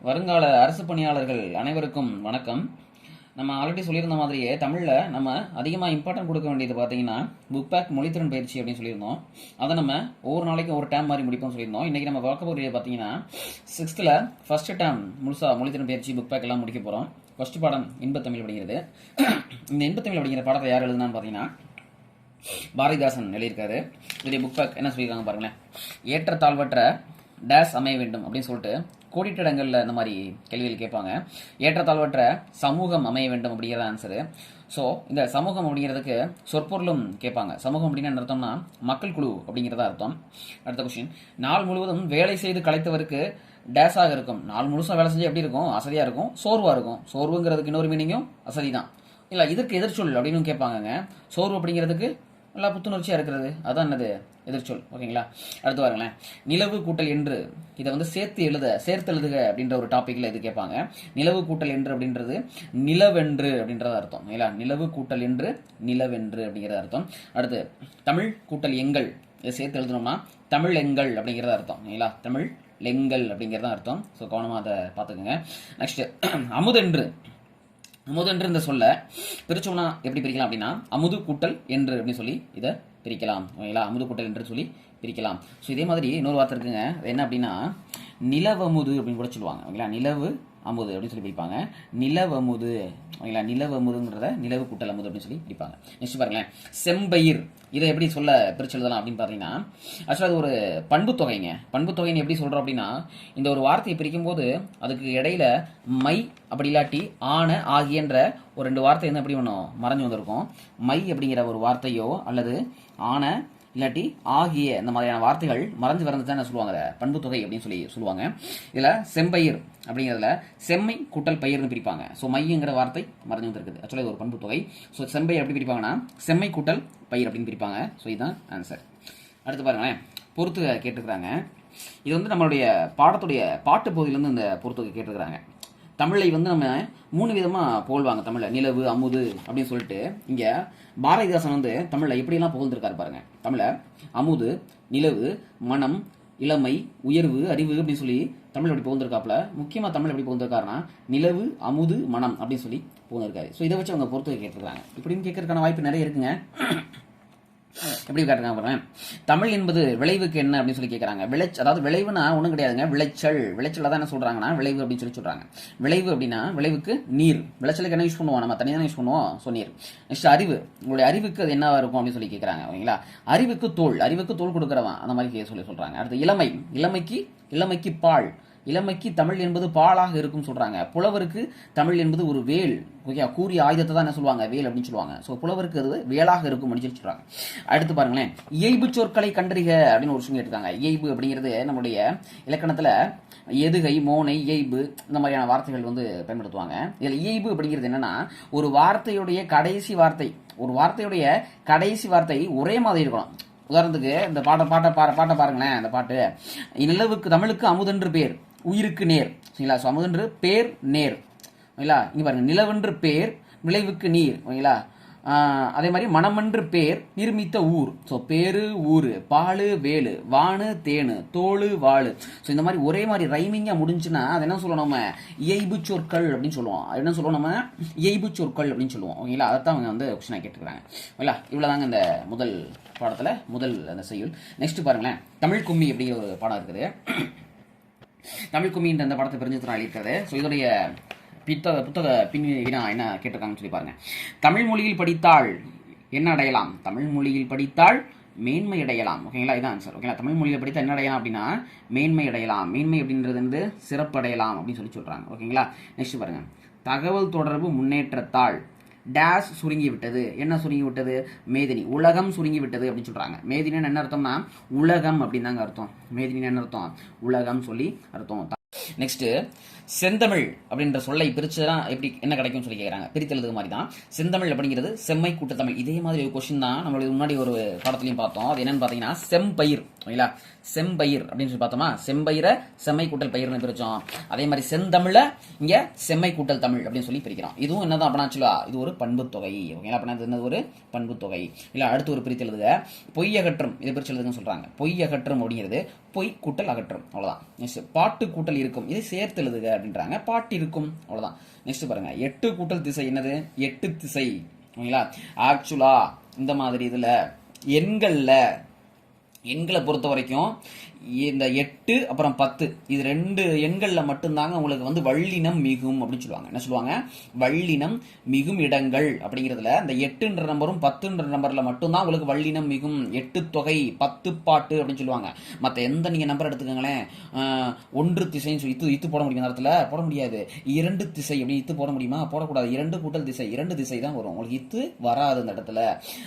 வருங்கால அரசு பணியாளர்கள் அனைவருக்கும் வணக்கம். நம்ம ஆல்ரெடி சொல்லியிருந்த மாதிரியே தமிழில் நம்ம அதிகமாக இம்பார்ட்டன்ட் கொடுக்க வேண்டியது பார்த்தீங்கன்னா புக் பேக் மொழித்திறன் பயிற்சி அப்படின்னு சொல்லியிருந்தோம். அதை நம்ம ஒவ்வொரு நாளைக்கும் ஒரு டேம் மாதிரி முடிப்போம் சொல்லியிருந்தோம். இன்றைக்கி நம்ம பார்க்க போகிறது பார்த்தீங்கன்னா 6th ஃபர்ஸ்ட் டேம் முழுசாக மொழித்திறன் பயிற்சி புக் பேக் எல்லாம் முடிக்க போகிறோம். ஃபர்ஸ்ட் பாடம் இன்பத்தமிழ் அப்படிங்கிறது. இந்த இன்பத்தமிழ் அப்படிங்கிற பாடத்தை யார் எழுதுனான்னு பார்த்தீங்கன்னா பாரதிதாசன் எழுதியிருக்காரு. இதே புக் பேக் என்ன சொல்லியிருக்காங்க பாருங்களேன். ஏற்றத்தாழ்வற்ற டேஸ் அமைய வேண்டும் அப்படின்னு சொல்லிட்டு கோடிட்ட இடங்களில் இந்த மாதிரி கேள்விகள் கேட்பாங்க. ஏற்றத்தாழ்வற்ற சமூகம் அமைய வேண்டும் அப்படிங்கிறத ஆன்சரு. ஸோ இந்த சமூகம் அப்படிங்கிறதுக்கு சொற்பொருளும் கேட்பாங்க. சமூகம் அப்படின்னு என்ன அர்த்தம்னா மக்கள் குழு அப்படிங்கிறதா அர்த்தம். அடுத்த கொஸ்டின், நாள் முழுவதும் வேலை செய்து களைத்தவருக்கு டேஸாக இருக்கும். நாள் முழுசாக வேலை செஞ்சு எப்படி இருக்கும்? அசதியாக இருக்கும், சோர்வாக இருக்கும். சோர்வுங்கிறதுக்கு இன்னொரு மீனிங்கும் அசதி தான். இல்லை இதற்கு எதிர்ச்சொல் அப்படின்னு கேட்பாங்க. சோர்வு அப்படிங்கிறதுக்கு நல்லா புத்துணர்ச்சியாக இருக்கிறது, அதான் என்னது எதிர்ச்சொல். ஓகேங்களா? அடுத்து பாருங்களேன். நிலவு கூட்டல் என்று இதை சேர்த்து எழுதுக அப்படின்ற ஒரு டாபிக்ல இது கேட்பாங்க. நிலவு கூட்டல் என்று அப்படின்றது நிலவென்று அப்படின்றத அர்த்தம். இல்லையா? நிலவு கூட்டல் என்று நிலவென்று அப்படிங்கிறத அர்த்தம். அடுத்து தமிழ் கூட்டல் எங்கள் இதை சேர்த்து எழுதணும்னா தமிழ் எங்கள் அப்படிங்கிறத அர்த்தம். இல்லையா? தமிழ் எங்கள் அப்படிங்கிறத அர்த்தம். ஸோ கவனமாக அதை பார்த்துக்கோங்க. நெக்ஸ்ட், அமுதென்று இந்த சொல்ல பிரிச்சோம்னா எப்படி பிரிக்கலாம் அப்படின்னா அமுது கூட்டல் என்று அப்படின்னு சொல்லி இதை பிரிக்கலாம். ஓகேங்களா? அமுது கூட்டல் என்று சொல்லி பிரிக்கலாம். ஸோ இதே மாதிரி இன்னொரு வார்த்தை இருக்குங்க. என்ன அப்படின்னா நிலவமுது அப்படின்னு கூட சொல்லுவாங்க. ஓகேங்களா? நிலவு அமுது அப்படின்னு சொல்லி பிரிப்பாங்க. நிலவமுது. ஓகேங்களா? நிலவமுதுங்கிறத நிலவு கூட்டல் அமுது அப்படின்னு சொல்லி பிரிப்பாங்க. நெக்ஸ்ட் பாருங்களேன். செம்பயிர் இதை எப்படி சொல்ல பிரிச்சு எழுதலாம் அப்படின்னு பார்த்தீங்கன்னா ஆக்சுவலாக அது ஒரு பண்பு தொகைங்க. பண்பு தொகைன்னு எப்படி சொல்கிறோம் அப்படின்னா இந்த ஒரு வார்த்தையை பிரிக்கும் போது அதுக்கு இடையில மை அப்படி இல்லாட்டி ஆன ஆகியன்ற ஒரு 2 வார்த்தை எப்படி ஒன்றும் மறைஞ்சு வந்திருக்கும். மை அப்படிங்கிற ஒரு வார்த்தையோ அல்லது ஆன இல்லாட்டி ஆகிய இந்த மாதிரியான வார்த்தைகள் மறைஞ்சு வரது என்ன சொல்லுவாங்க? பண்பு தொகை அப்படின்னு சொல்லி சொல்லுவாங்க. இதில் செம்பயிர் அப்படிங்கிறதுல செம்மை கூட்டல் பயிர்னு பிரிப்பாங்க. ஸோ மைங்கிற வார்த்தை மறைஞ்சு வந்துருக்குது. ஆக்சுவலாக இது ஒரு பண்பு தொகை. ஸோ செம்பயிர் எப்படி பிரிப்பாங்கன்னா செம்மை கூட்டல் பயிர் அப்படின்னு பிரிப்பாங்க. ஸோ இதுதான் ஆன்சர். அடுத்து பாருங்களேன். பொறுத்து கேட்டுக்கிறாங்க. இது நம்மளுடைய பாடத்துடைய பாட்டு பகுதியிலேருந்து இந்த பொறுத்துக்கு கேட்டுக்கிறாங்க. தமிழை நம்ம 3 விதமாக புகழ்வாங்க. தமிழில் நிலவு அமுது அப்படின்னு சொல்லிட்டு இங்கே பாரதிதாசன் தமிழில் எப்படியெல்லாம் புகழ்ந்துருக்காரு பாருங்க. தமிழை அமுது, நிலவு, மனம், இளமை, உயர்வு, அறிவு அப்படின்னு சொல்லி தமிழ் எப்படி புகழ்ந்துருக்காப்புல. முக்கியமாக தமிழ் எப்படி புகழ்ந்துருக்காருன்னா நிலவு அமுது மனம் அப்படின்னு சொல்லி புகழ்ந்துருக்காரு. ஸோ இதை வச்சு அவங்க பொறுத்து கேட்டுருக்காங்க. இப்படின்னு கேட்கறதுக்கான வாய்ப்பு நிறைய இருக்குங்க. எப்படி கேட்டுருக்காங்க பாருங்க. தமிழ் என்பது விளைவுக்கு என்ன அப்படின்னு சொல்லி கேட்கறாங்க. அதாவது விளைவுனா ஒன்றும் கிடையாதுங்க. விளைச்சல் தான் என்ன சொல்றாங்கன்னா விளைவு அப்படின்னு சொல்லி சொல்றாங்க. விளைவு அப்படின்னா விளைவுக்கு நீர். விளைச்சலுக்கு என்ன யூஸ் பண்ணுவோம்? நம்ம தனியாக யூஸ் பண்ணுவோம். ஸோ நீர். நெக்ஸ்ட் அறிவு. உங்களுடைய அறிவுக்கு அது என்னவா இருக்கும் அப்படின்னு சொல்லி கேட்கறாங்க. ஓகேங்களா? அறிவுக்கு தோல் கொடுக்குறவன் அந்த மாதிரி சொல்லி சொல்றாங்க. அடுத்து இளமைக்கு பால். இளமைக்கு தமிழ் என்பது பாலாக இருக்கும் சொல்றாங்க. புலவருக்கு தமிழ் என்பது ஒரு வேல். ஓகே, கூறிய ஆயுதத்தை தான் என்ன சொல்லுவாங்க? வேல் அப்படின்னு சொல்லுவாங்க. ஸோ புலவருக்கு அது வேலாக இருக்கும் அப்படின்னு சொல்றாங்க. அடுத்து பாருங்களேன். இயைபு சொற்களை கண்டறிக அப்படின்னு ஒரு விஷயம் கேட்டிருக்காங்க. இயைபு அப்படிங்கிறது நம்மளுடைய இலக்கணத்துல எதுகை, மோனை, இயைபு இந்த மாதிரியான வார்த்தைகள் பயன்படுத்துவாங்க. இதில் இயைபு அப்படிங்கிறது என்னன்னா ஒரு வார்த்தையுடைய கடைசி வார்த்தை ஒரே மாதிரி இருக்கணும். உதாரணத்துக்கு இந்த பாட்டை பாருங்களேன். இந்த பாட்டு நிலவுக்கு தமிழுக்கு அமுதென்று பேர், உயிருக்கு நேர். சரிங்களா? ஸோ அமுதென்று பேர் நேர். ஓகேங்களா? இங்கே பாருங்க. நிலவென்று பேர், விளைவுக்கு நீர். ஓகேங்களா? அதே மாதிரி மனமென்று பேர், நிர்மித்த ஊர். ஸோ பேரு ஊரு, பாலு வேலு, வானு தேனு, தோளு வாழு. ஸோ இந்த மாதிரி ஒரே மாதிரி ரைமிங்காக முடிஞ்சுன்னா அது என்ன சொல்லுவோம்? நம்ம இயைபு சொற்கள் அப்படின்னு சொல்லுவோம். என்ன சொல்லுவோம்? நம்ம இயைபு சொற்கள் அப்படின்னு சொல்லுவோம். ஓகேங்களா? அதைத்தான் அவங்க கொஸ்டினாக கேட்டுக்கிறாங்க. ஓகேங்களா? இவ்வளோதாங்க இந்த முதல் பாடத்தில் முதல் அந்த செய்யுள். நெக்ஸ்ட் பாருங்களேன். தமிழ் கும்மி அப்படிங்கிற ஒரு பாடம் இருக்குது. தமிழ் கும்மின்ற அந்த படத்தை பிரிஞ்சு இருக்கிறது. ஸோ இதோடைய புத்தக பின்வினா என்ன கேட்டிருக்காங்கன்னு சொல்லி பாருங்க. தமிழ் மொழியில் படித்தால் என்ன அடையலாம்? தமிழ் மொழியில் படித்தால் மேன்மை அடையலாம். ஓகேங்களா? இதான் ஆன்சர். ஓகேங்களா? தமிழ் மொழியில் படித்தால் என்ன அடையலாம் அப்படின்னா மேன்மை அடையலாம். மேன்மை அப்படின்றது சிறப்பு அடையலாம் அப்படின்னு சொல்லி சொல்றாங்க. ஓகேங்களா? நெக்ஸ்ட் பாருங்க. தகவல் தொடர்பு முன்னேற்றத்தால் டேஸ் சுருங்கி விட்டது. என்ன சுருங்கி விட்டது? மேதினி. உலகம் சுருங்கி விட்டது அப்படின்னு சொல்றாங்க. மேதினின்னு என்ன அர்த்தம்னா உலகம் அப்படின்னு தாங்க அர்த்தம். மேதினி என்ன அர்த்தம்? உலகம் சொல்லி அர்த்தம். நெக்ஸ்ட், செந்தமிழ் அப்படின்ற சொல்லை பிரிச்சுனா எப்படி என்ன கிடைக்கும் சொல்லி கேட்குறாங்க. பிரித்தெழுது மாதிரி தான். செந்தமிழ் அப்படிங்கிறது செம்மை கூட்டத்தமிழ். இதே மாதிரி ஒரு கொஸ்டின் தான் நம்மளுக்கு முன்னாடி ஒரு பாடத்துலையும் பார்த்தோம். அது என்னன்னு பார்த்தீங்கன்னா செம்பயிர். ஓகேங்களா. செம்பயிர் அப்படின்னு சொல்லி பார்த்தோமா, செம்பயிரை செம்மை கூட்டல் பயிர்னு பிரிச்சோம். அதே மாதிரி செந்தமிழ இங்க செம்மை கூட்டல் தமிழ் அப்படின்னு சொல்லி பிரிக்கிறோம். இதுவும் என்னதான் அப்படின்னா இது ஒரு பண்பு தொகை. ஓகேங்களா. அப்படின்னா ஒரு பண்பு தொகை. இல்ல அடுத்து ஒரு பிரித்து எழுதுக, பொய் அகற்றும் இதை பிரிச்சு எழுதுன்னு சொல்றாங்க. பொய் அகற்றும் அப்படிங்கிறது பொய் கூட்டல் அகற்றும், அவ்வளவுதான். நெக்ஸ்ட் பாட்டு கூட்டல் இருக்கும், இது சேர்த்து எழுதுக அப்படின்றாங்க. பாட்டு இருக்கும், அவ்வளவுதான். நெக்ஸ்ட் பாருங்க, எட்டு கூட்டல் திசை என்னது, எட்டு திசை. ஓகேங்களா. ஆக்சுவலா இந்த மாதிரி இதுல எண்களை பொறுத்த வரைக்கும் இந்த 8 அப்புறம் 10 இது ரெண்டு எண்கள்ல மட்டும்தாங்க உங்களுக்கு வந்து வள்ளினம் மிகும் அப்படின்னு சொல்லுவாங்க. என்ன சொல்லுவாங்க, வள்ளினம் மிகும் இடங்கள் அப்படிங்கிறதுல இந்த 8ன்ற நம்பரும் 10ன்ற நம்பர்ல மட்டும்தான் உங்களுக்கு வள்ளினம் மிகும். 8 தொகை 10 பாட்டு அப்படின்னு சொல்லுவாங்க. மற்ற எந்த நீங்க நம்பர் எடுத்துக்கோங்களேன், 1 திசைன்னு சொல்லி இத்து போட முடியும், இடத்துல போட முடியாது. 2 திசை அப்படி இத்து போட முடியுமா, போடக்கூடாது. 2 கூட்டல் திசை 2 திசை தான் வரும், உங்களுக்கு இத்து வராது அந்த இடத்துல.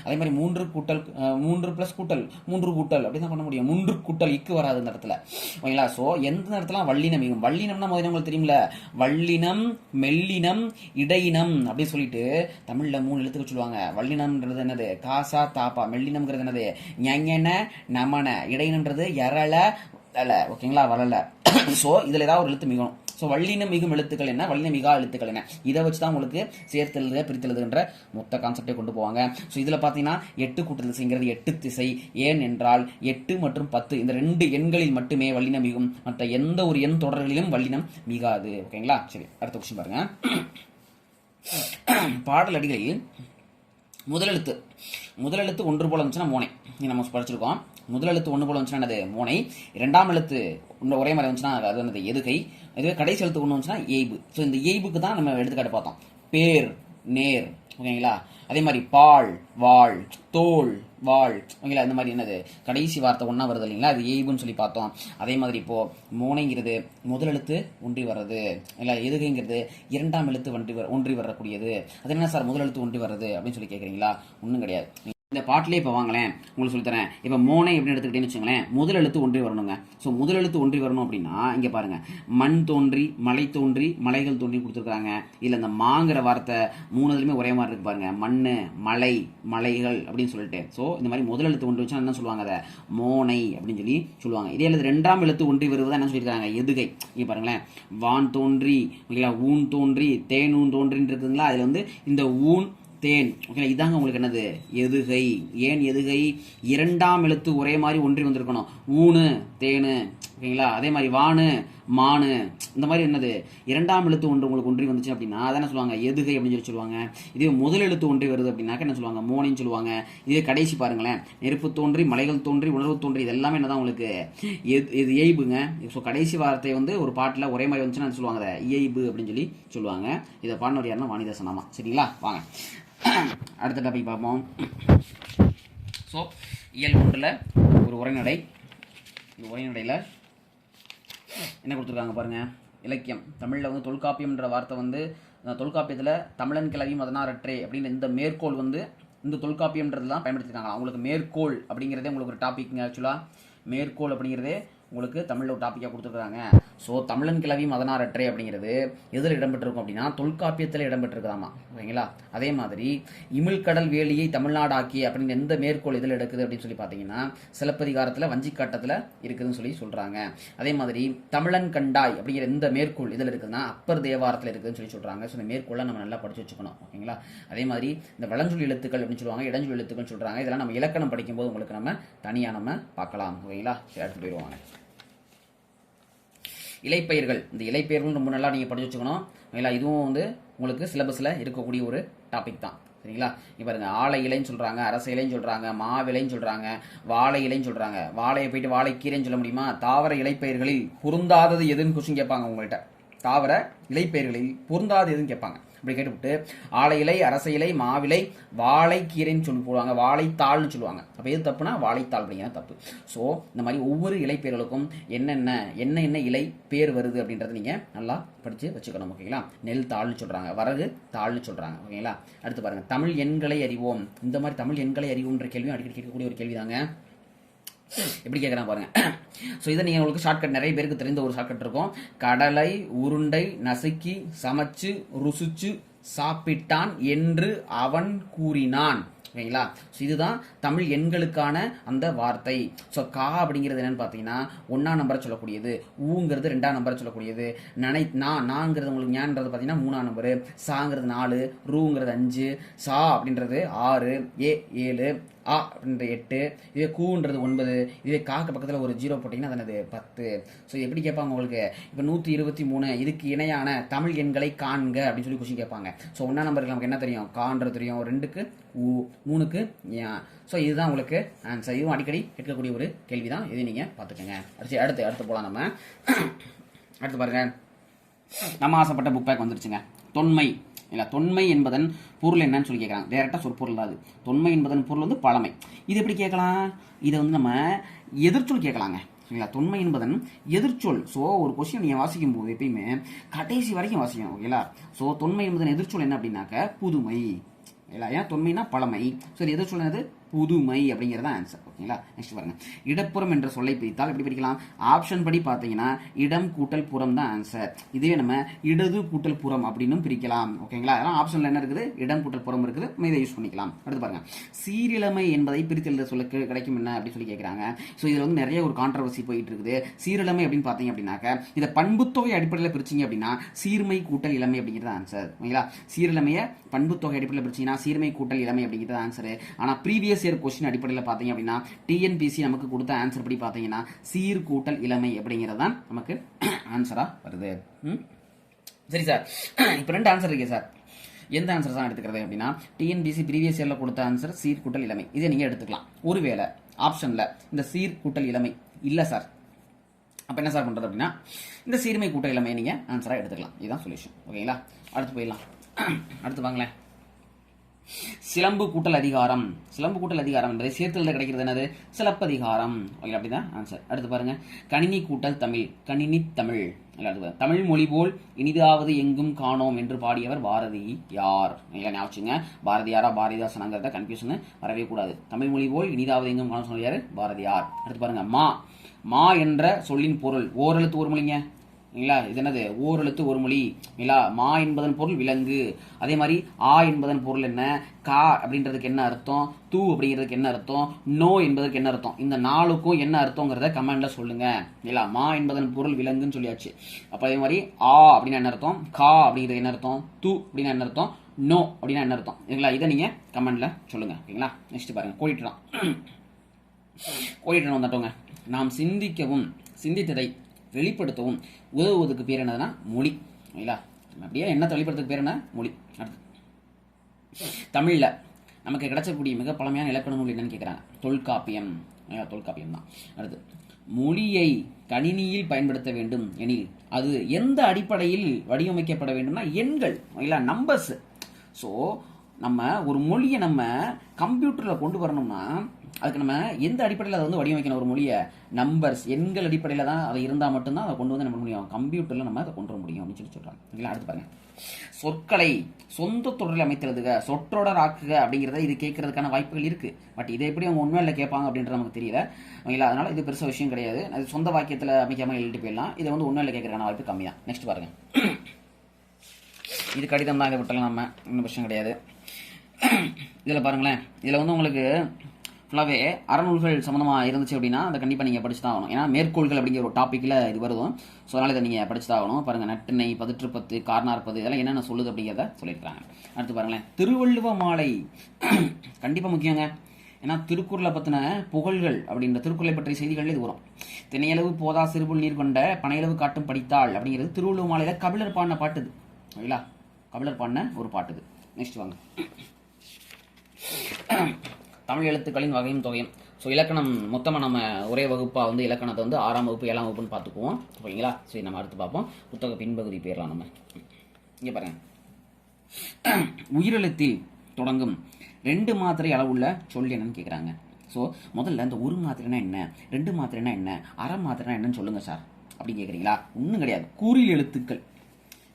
அதே மாதிரி 3 கூட்டல் 3 பிளஸ் கூட்டல் 3 கூட்டல் அப்படி தான் பண்ண முடியும். 3 கூட்டல் இக்கு வராது இந்த இடத்துல. ஓகேங்களா. சோ எந்த இடத்துல வள்ளினம் மிகும், வள்ளினம்னா முதல்ல உங்களுக்கு தெரியும்ல, வள்ளினம் மெல்லினம் இடையினம் அப்படி சொல்லிட்டு தமிழ்ல 3 எழுத்துக்கள் சொல்லுவாங்க. வள்ளினம்ன்றது என்னது, காசா தாப்பா. மெல்லினம்ங்கிறது என்னது, ஞஞன நமன. இடையினம்ன்றது எரள தல. ஓகேங்களா, வரல. சோ இதுல ஏதாவது ஒரு எழுத்து மிகணும். ஸோ வள்ளினம் மிகும் எழுத்துக்கள் என்ன, வள்ளின மிகா எழுத்துக்கள் என்ன, இதை வச்சு தான் உங்களுக்கு சேர்த்து எழுதுக பிரித்து எழுதுகின்ற மொத்த கான்செப்டை கொண்டு போவாங்க. ஸோ இதில் பார்த்தீங்கன்னா 8 கூட்டல் திசைங்கிறது 8 திசை. ஏன் என்றால் 8 மற்றும் 10 இந்த 2 எண்களில் மட்டுமே வள்ளினம் மிகும், மற்ற எந்த ஒரு எண் தொடர்களிலும் வள்ளினம் மிகாது. ஓகேங்களா. சரி, அடுத்த கொஸ்டின் பாருங்க. பாடல் அடிகளில் முதலெழுத்து ஒன்று போல இருந்துச்சுன்னா மோனை, நம்ம படிச்சிருக்கோம். முதலெழுத்து ஒன்று போல வந்துச்சுன்னா என்னது, மோனை. இரண்டாம் எழுத்து ஒரே மாதிரி வந்துச்சுன்னா அது என்னது, எதுகை. இதுவே கடைசி எழுத்து ஒன்று வந்துச்சுன்னா எய்பு. ஸோ இந்த எய்புக்கு தான் நம்ம எடுத்துக்காட்டு பார்த்தோம். பேர், நேர். ஓகேங்களா. அதே மாதிரி பால், வாழ், தோல், வாழ். ஓகேங்களா. இந்த மாதிரி என்னது, கடைசி வார்த்தை ஒன்றா வருது இல்லைங்களா, அது எய்புன்னு சொல்லி பார்த்தோம். அதே மாதிரி இப்போ மோனைங்கிறது முதலெழுத்து ஒன்றி வர்றது இல்லை, எதுகைங்கிறது இரண்டாம் எழுத்து ஒன்றி வரக்கூடியது. அது என்ன சார் முதலெழுத்து ஒன்றி வர்றது அப்படின்னு சொல்லி கேட்குறீங்களா, ஒன்றும் கிடையாது. இந்த பாட்டிலே இப்போ வாங்களேன், உங்களுக்கு சொல்லித்தரேன். இப்போ மோனை எப்படி எடுத்துக்கிட்டேன்னு வச்சுங்களேன், முதல் எழுத்து ஒன்றி வரணுங்க. ஸோ முதல் எழுத்து ஒன்றி வரணும் அப்படின்னா இங்கே பாருங்க, மண் தோன்றி மலை தோன்றி மலைகள் தோன்றி கொடுத்துருக்காங்க. இல்லை இந்த மாங்கிற வார்த்தை 3லுமே ஒரே மாதிரி இருக்கு பாருங்க, மண், மலை, மலைகள் அப்படின்னு சொல்லிட்டு. ஸோ இந்த மாதிரி முதல் எழுத்து ஒன்றி வச்சா என்ன சொல்லுவாங்க, அதை மோனை அப்படின்னு சொல்லி சொல்லுவாங்க. இதே எழுத்து ரெண்டாம் எழுத்து ஒன்றி வருவதா என்ன சொல்லியிருக்காங்க, எதுகை. இங்கே பாருங்களேன், வான் தோன்றி, ஓகேங்களா, ஊன் தோன்றி தேனூன் தோன்றின்னு இருக்குதுங்களா, அதில் வந்து இந்த ஊன் தேன். ஓகே, இதாங்க உங்களுக்கு என்னது, எதுகை. ஏன் எதுகை, இரண்டாம் எழுத்து ஒரே மாதிரி ஒன்றி வந்திருக்கணும். ஊனு தேனு. ஓகேங்களா. அதே மாதிரி வானு மானு, இந்த மாதிரி என்னது இரண்டாம் எழுத்து ஒன்று உங்களுக்கு ஒன்றி வந்துச்சு அப்படின்னா அதான் சொல்லுவாங்க எதுகை அப்படின்னு சொல்லி சொல்லுவாங்க. இதே முதல் எழுத்து ஒன்றி வருது அப்படின்னாக்க என்ன சொல்லுவாங்க, மோனின்னு சொல்லுவாங்க. இதே கடைசி பாருங்களேன், நெருப்பு தோன்றி மலைகள் தோன்றி உணர்வு தோன்றி, இது எல்லாமே என்னதான் உங்களுக்கு இது இயைபுங்க. ஸோ கடைசி வார்த்தை வந்து ஒரு பாட்டில் ஒரே மாதிரி வந்துச்சுன்னா சொல்லுவாங்க அதை இயைபு அப்படின்னு சொல்லி சொல்லுவாங்க. இதை பாடினவர் யாருன்னா வாணிதாசன். ஆமா, சரிங்களா. வாங்க அடுத்த டாபிக் பார்ப்போம். ஸோ இயல் 1ல் ஒரு உரைநடை. இந்த உரைநடையில் என்ன கொடுத்துருக்காங்க பாருங்க, இலக்கியம். தமிழில் வந்து தொல்காப்பியம்ன்ற வார்த்தை வந்து தொல்காப்பியத்தில் தமிழன் கிளவி மதனாரற்றே அப்படின்னு இந்த மேற்கோள் வந்து இந்த தொல்காப்பியம்ன்றது தான் பயன்படுத்திருக்காங்க. அவங்களுக்கு மேற்கோள் அப்படிங்கிறதே உங்களுக்கு ஒரு டாபிக்ங்க. ஆக்சுவலாக மேற்கோள் அப்படிங்கிறதே உங்களுக்கு தமிழில் ஒரு டாப்பிக்காக கொடுத்துருக்காங்க. ஸோ தமிழன் கிளவி மதனாரற்றே அப்படிங்கிறது எதில் இடம்பெற்றிருக்கும் அப்படின்னா தொல்காப்பியத்தில் இடம்பெற்றிருக்காமா. ஓகேங்களா. அதே மாதிரி இமிழ்கடல் வேலியை தமிழ்நாடு ஆக்கிய அப்படின்னு எந்த மேற்கோள் இதில் எடுக்குது அப்படின்னு சொல்லி பார்த்தீங்கன்னா சிலப்பதிகாரத்தில் வஞ்சிக்காட்டத்தில் இருக்குதுன்னு சொல்லி சொல்கிறாங்க. அதே மாதிரி தமிழன் கண்டாய் அப்படிங்கிற எந்த மேற்கோள் இதில் இருக்குதுன்னா அப்பர் தேவாரத்தில் இருக்குதுன்னு சொல்லி சொல்கிறாங்க. ஸோ இந்த மேற்கோளை நம்ம நல்லா படிச்சு வச்சுக்கணும். ஓகேங்களா. அதே மாதிரி இந்த வளஞ்சொல் எழுத்துக்கள் அப்படின்னு சொல்லுவாங்க, இடஞ்சொல் எழுத்துக்கள் சொல்கிறாங்க. இதெல்லாம் நம்ம இலக்கணம் படிக்கும்போது உங்களுக்கு நம்ம தனியாக நம்ம பார்க்கலாம். ஓகேங்களா. சரி, அடுத்து போயிடுவாங்க. இலைப்பயிர்கள். இந்த இலைப்பயிர்கள் ரொம்ப நல்லா நீங்கள் படிச்சு வச்சுக்கணும். ஓகேங்களா. இதுவும் வந்து உங்களுக்கு சிலபஸில் இருக்கக்கூடிய ஒரு டாபிக் தான். சரிங்களா. இப்போ பாருங்க, ஆலை இலைன்னு சொல்கிறாங்க, அரச இலைன்னு சொல்கிறாங்க, மாவிலைன்னு சொல்கிறாங்க, வாழை இலைன்னு சொல்கிறாங்க. வாழையை போயிட்டு வாழைக்கீரைன்னு சொல்ல முடியுமா? தாவர இலைப்பயிர்களில் பொருந்தாதது எதுன்னு கொஸ்டின் கேட்பாங்க உங்கள்கிட்ட. தாவர இலைப்பயிர்களில் பொருந்தாது எதுன்னு கேட்பாங்க. அப்படி கேட்டுவிட்டு ஆலை இலை, அரச இலை, மாவிலை, வாழைக்கீரைன்னு சொல்லி போடுவாங்க, வாழைத்தாள்னு சொல்லுவாங்க. அப்போ எது தப்புனா வாழைத்தாள் அப்படிங்கிறது தப்பு. ஸோ இந்த மாதிரி ஒவ்வொரு இலைப்பெயர்களுக்கும் என்ன இலை பேர் வருது அப்படின்றத நீங்கள் நல்லா படித்து வச்சுக்கணும். ஓகேங்களா. நெல் தாள்னு சொல்கிறாங்க, வரகு தாள்னு சொல்கிறாங்க. ஓகேங்களா. அடுத்து பாருங்கள், தமிழ் எண்களை அறிவோம். இந்த மாதிரி தமிழ் எண்களை அறிவோம்ன்ற கேள்வியும் அடிக்கடி கேட்கக்கூடிய ஒரு கேள்வி தாங்க. எப்படி கேட்குறான் பாருங்க. ஸோ இதை நீங்கள் உங்களுக்கு ஷார்ட்கட் நிறைய பேருக்கு தெரிந்த ஒரு ஷார்ட்கட் இருக்கும். கடலை உருண்டை நசுக்கி சமைச்சு ருசிச்சு சாப்பிட்டான் என்று அவன் கூறினான். ஓகேங்களா. ஸோ இதுதான் தமிழ் எண்களுக்கான அந்த வார்த்தை. ஸோ கா அப்படிங்கிறது என்னன்னு பார்த்தீங்கன்னா 1ஆம் நம்பரை சொல்லக்கூடியது, ஊங்கிறது 2ஆம் நம்பரை சொல்லக்கூடியது, நாங்கிறது உங்களுக்கு ஞான்றது பார்த்தீங்கன்னா 3ஆம் நம்பரு, சாங்கிறது 4, ரூங்கிறது 5, சா அப்படின்றது 6, 7, ஆ அப்படின்ற 8, இதே கூன்றது 9, இதே காக்கு பக்கத்தில் ஒரு 0 போட்டிங்கன்னா அது 10. ஸோ எப்படி கேட்பாங்க உங்களுக்கு, இப்போ 123 இதுக்கு இணையான தமிழ் எண்களை காண்க அப்படின்னு சொல்லி கொஸ்டின் கேட்பாங்க. ஸோ 1ஆம் நம்பருக்கு நமக்கு என்ன தெரியும், கான்றது தெரியும், 2க்கு ஊ, 3க்கு ஞா. ஸோ இதுதான் உங்களுக்கு ஆன்சர். இதுவும் அடிக்கடி கேட்கக்கூடிய ஒரு கேள்வி தான், இது நீங்கள் பார்த்துக்கோங்க. அடுத்து போகலாம். நம்ம அடுத்து பாருங்க, நம்ம ஆசைப்பட்ட புக் பேக் வந்துருச்சுங்க. தொன்மை இல்லை, தொன்மை என்பதன் பொருள் என்னன்னு சொல்லி கேட்குறாங்க. டேரெக்டாக சொற்பொருள் தான் அது. தொன்மை என்பதன் பொருள் வந்து பழமை. இது எப்படி கேட்கலாம், இதை வந்து நம்ம எதிர்ச்சொல் கேட்கலாங்க. சரிங்களா, தொன்மை என்பதன் எதிர்ச்சொல். ஸோ ஒரு கொஸ்டின் நீங்கள் வாசிக்கும் போது எப்பயுமே கடைசி வரைக்கும் வாசிக்கணும். ஓகேங்களா. ஸோ தொன்மை என்பதன் எதிர்ச்சொல் என்ன அப்படின்னாக்க புதுமை. இல்லை, ஏன் தொன்மைனா பழமை, சரி எதிர்ச்சொல் என்னது புதுமை அப்படிங்கிறத ஆன்சர். ஓகேங்களா. நெக்ஸ்ட் பாருங்க, இடப்புறம் என்ற சொல்லை பிரித்தால் எப்படி பிரிக்கலாம், ஆப்ஷன் படி பார்த்தீங்கன்னா இடம் கூட்டல் புறம் தான் ஆன்சர். இதுவே நம்ம இடது கூட்டல் புறம் அப்படின்னு பிரிக்கலாம். ஓகேங்களா. அதெல்லாம் ஆப்ஷன்ல என்ன இருக்குது, இடம் கூட்டல் புறம் இருக்குது, நம்ம இதை யூஸ் பண்ணிக்கலாம். அடுத்து பாருங்க, சீரிழமை என்பதை பிரித்து எழுத சொல்ல கிடைக்கும் என்ன அப்படின்னு சொல்லி கேட்குறாங்க. ஸோ இதில் வந்து நிறைய ஒரு கான்ட்ரவர்சி போயிட்டு இருக்குது. சீரிழமை அப்படின்னு பார்த்தீங்க அப்படின்னாக்க இதை பண்புத்தொகை அடிப்படையில் பிரிச்சிங்க அப்படின்னா சீர்மை கூட்டல் இளமை அப்படிங்கிறது ஆன்சர். ஓகேங்களா. சீரிழமையை பண்புத்தொகை அடிப்படையில் பிரிச்சிங்கன்னா சீர்மை கூட்டல் இளமை அப்படிங்கிறது ஆன்சர். ஆனால் ப்ரீவியஸ் இயர் கொஸ்டின் அடிப்படையில் பார்த்தீங்க அப்படின்னா டிஎன்பிசி நமக்கு கொடுத்த ஆன்சர் படி பார்த்தீங்கன்னா சீர் கூட்டல் இளமை அப்படிங்கிறது தான் நமக்கு ஆன்சரா வருது. சரி சார், இப்போ 2 ஆன்சர் இருக்கு சார், எந்த ஆன்சர் தான் எடுத்துக்கிறது அப்படின்னா டிஎன்பிசி ப்ரீவியஸ் இயர்ல கொடுத்த ஆன்சர் சீர் கூட்டல் இளமை, இதை நீங்க எடுத்துக்கலாம். ஒருவேளை ஆப்ஷன்ல இந்த சீர் கூட்டல் இளமை இல்ல சார், அப்ப என்ன சார் பண்றது அப்படின்னா இந்த சீர்மை கூட்டல் இளமையை நீங்க ஆன்சரா எடுத்துக்கலாம். இதுதான் சொல்யூஷன். ஓகேங்களா. அடுத்து போயிடலாம். அடுத்து வாங்களேன், சிலம்பு கூட்டல் அதிகாரம். சிலம்பு கூட்டல் அதிகாரம் என்பதை சேர்த்தல் கிடைக்கிறது என்னது, சிலப்பதிகாரம். ஓகே, அப்படிதான் ஆன்சர். அடுத்து பாருங்க, கணினி கூட்டல் தமிழ், கணினி தமிழ். தமிழ் மொழி போல் இனிதாவது எங்கும் காணோம் என்று பாடியவர் பாரதி யார். ஞாபகம், பாரதியாரா பாரதிதாசனாங்கிறத கன்ஃபியூஷன் வரவே கூடாது. தமிழ் மொழி போல் இனிதாவது எங்கும் காணோம் சொல்லியாரு பாரதியார். அடுத்து பாருங்க, மா என்ற சொல்லின் பொருள் ஓரெழுத்து ஒரு மொழிங்க. இல்லைங்களா, இது என்னது, ஓரெழுத்து ஒரு மொழி. இல்லைங்களா, மா என்பதன் பொருள் விலங்கு. அதே மாதிரி ஆ என்பதன் பொருள் என்ன, கா அப்படின்றதுக்கு என்ன அர்த்தம், தூ அப்படிங்கிறதுக்கு என்ன அர்த்தம், நோ என்பதற்கு என்ன அர்த்தம், இந்த 4க்கும் என்ன அர்த்தங்கிறத கமெண்ட்ல சொல்லுங்க. இல்லைங்களா, மா என்பதன் பொருள் விலங்குன்னு சொல்லியாச்சு. அப்ப அதே மாதிரி ஆ அப்படின்னா என்ன அர்த்தம், கா அப்படிங்கிறது என்ன அர்த்தம், தூ அப்படின்னா என்ன அர்த்தம், நோ அப்படின்னா என்ன அர்த்தம். இல்லைங்களா, இதை நீங்க கமெண்ட்ல சொல்லுங்க. ஓகேங்களா. நெக்ஸ்ட் பாருங்க, கோடிட்டுலாம் வந்துட்டோங்க. நாம் சிந்திக்கவும் சிந்தித்ததை வெளிப்படுத்தவும் உதவுவதுக்கு பேர் என்னதுன்னா மொழி. இல்லைங்களா, அப்படியே என்ன வெளிப்படுத்துறதுக்கு பேர் என்ன, மொழி. அடுத்து தமிழ்ல நமக்கு கிடைச்சக்கூடிய மிக பழமையான இலக்கண நூல் என்னன்னு கேட்குறாங்க, தொல்காப்பியம். தொல்காப்பியம் தான். அடுத்து, மொழியை கணினியில் பயன்படுத்த வேண்டும் எனில் அது எந்த அடிப்படையில் வடிவமைக்கப்பட வேண்டும்னா எண்கள், இல்லை நம்பர்ஸ். ஸோ நம்ம ஒரு மொழியை நம்ம கம்ப்யூட்டரில் கொண்டு வரணும்னா அதுக்கு நம்ம எந்த அடிப்படையில் அதை வந்து வடிவமைக்கணும், ஒரு மொழியை நம்பர்ஸ் எண்கள் அடிப்படையில் தான் அதை இருந்தால் மட்டும்தான் அதை கொண்டு வந்து நம்ம முடியும், கம்ப்யூட்டரில் நம்ம அதை கொண்டு வர முடியும் அப்படின்னு சொல்லி சொல்கிறாங்க. இல்லை, அடுத்து பாருங்க, சொற்களை சொந்த தொடரில் அமைத்தெழுதுக, சொற்றொடர் ஆக்குக அப்படிங்கிறத இது கேட்கறதுக்கான வாய்ப்புகள் இருக்கு. பட் இதை எப்படி அவங்க உண்மையில கேட்பாங்க அப்படின்றது நமக்கு தெரியல. இல்லை, அதனால இது பெருசாக விஷயம் கிடையாது. அது சொந்த வாக்கியத்தில் அமைக்காமல் எழுதிட்டு போயிடலாம். இதை வந்து உண்மையில கேட்கறதுக்கான வாய்ப்பு கம்மி தான். நெக்ஸ்ட் பாருங்க, இது கடிதம் தான், இதை விட்டலாம் நம்ம, இன்னும் விஷயம் கிடையாது. இதில் பாருங்களேன், இதில் வந்து உங்களுக்கு ஃபுல்லாகவே அறநூல்கள் சம்மந்தமாக இருந்துச்சு அப்படின்னா அதை கண்டிப்பாக நீங்கள் படிச்சு தான் ஆகணும். ஏன்னா மேற்கோள்கள் அப்படிங்கிற ஒரு டாப்பிக்கில் இது வருதும். ஸோ அதனால் இதை நீங்கள் படிச்சு தான் ஆகணும். பாருங்கள், நட்டிணை, பதிற்றுப்பத்து, கார்னார்பது, இதெல்லாம் என்னென்ன சொல்லுது அப்படிங்கிறத சொல்லியிருக்காங்க. அடுத்து பாருங்களேன், திருவள்ளுவ மாலை கண்டிப்பாக முக்கியங்க. ஏன்னா திருக்குறளை பற்றின புகழ்கள் அப்படின்ற திருக்குறளை பற்றிய செய்திகள் இது வரும். திணையளவு போதா சிறுபுல் நீர் கொண்ட பனையளவு காட்டும் படித்தாள் அப்படிங்கிறது திருவள்ளுவ மாலையில் கபிலர் பாடின பாட்டுது. ஓகேங்களா, கபிலர் பாடின ஒரு பாட்டுது. நெக்ஸ்ட் வாங்க, தமிழ் எழுத்துக்களின் வகையும் தொகையும். ஸோ இலக்கணம் மொத்தமாக நம்ம ஒரே வகுப்பாக வந்து இலக்கணத்தை வந்து 6ஆம் வகுப்பு 7ஆம் வகுப்புன்னு பார்த்துக்குவோம். ஓகேங்களா. சரி, நம்ம அடுத்து பார்ப்போம். புத்தக பின்பகுதி பேரலாம். நம்ம இங்கே பாருங்க, உயிரெழுத்தில் தொடங்கும் 2 மாத்திரை அளவுள்ள சொல் என்னன்னு கேட்குறாங்க. ஸோ முதல்ல இந்த 1 மாத்திரைனா என்ன, 2 மாத்திரைனா என்ன, அரை மாத்திரைனா என்னன்னு சொல்லுங்க சார் அப்படின்னு கேட்குறீங்களா. ஒன்றும் கிடையாது. குறில் எழுத்துக்கள்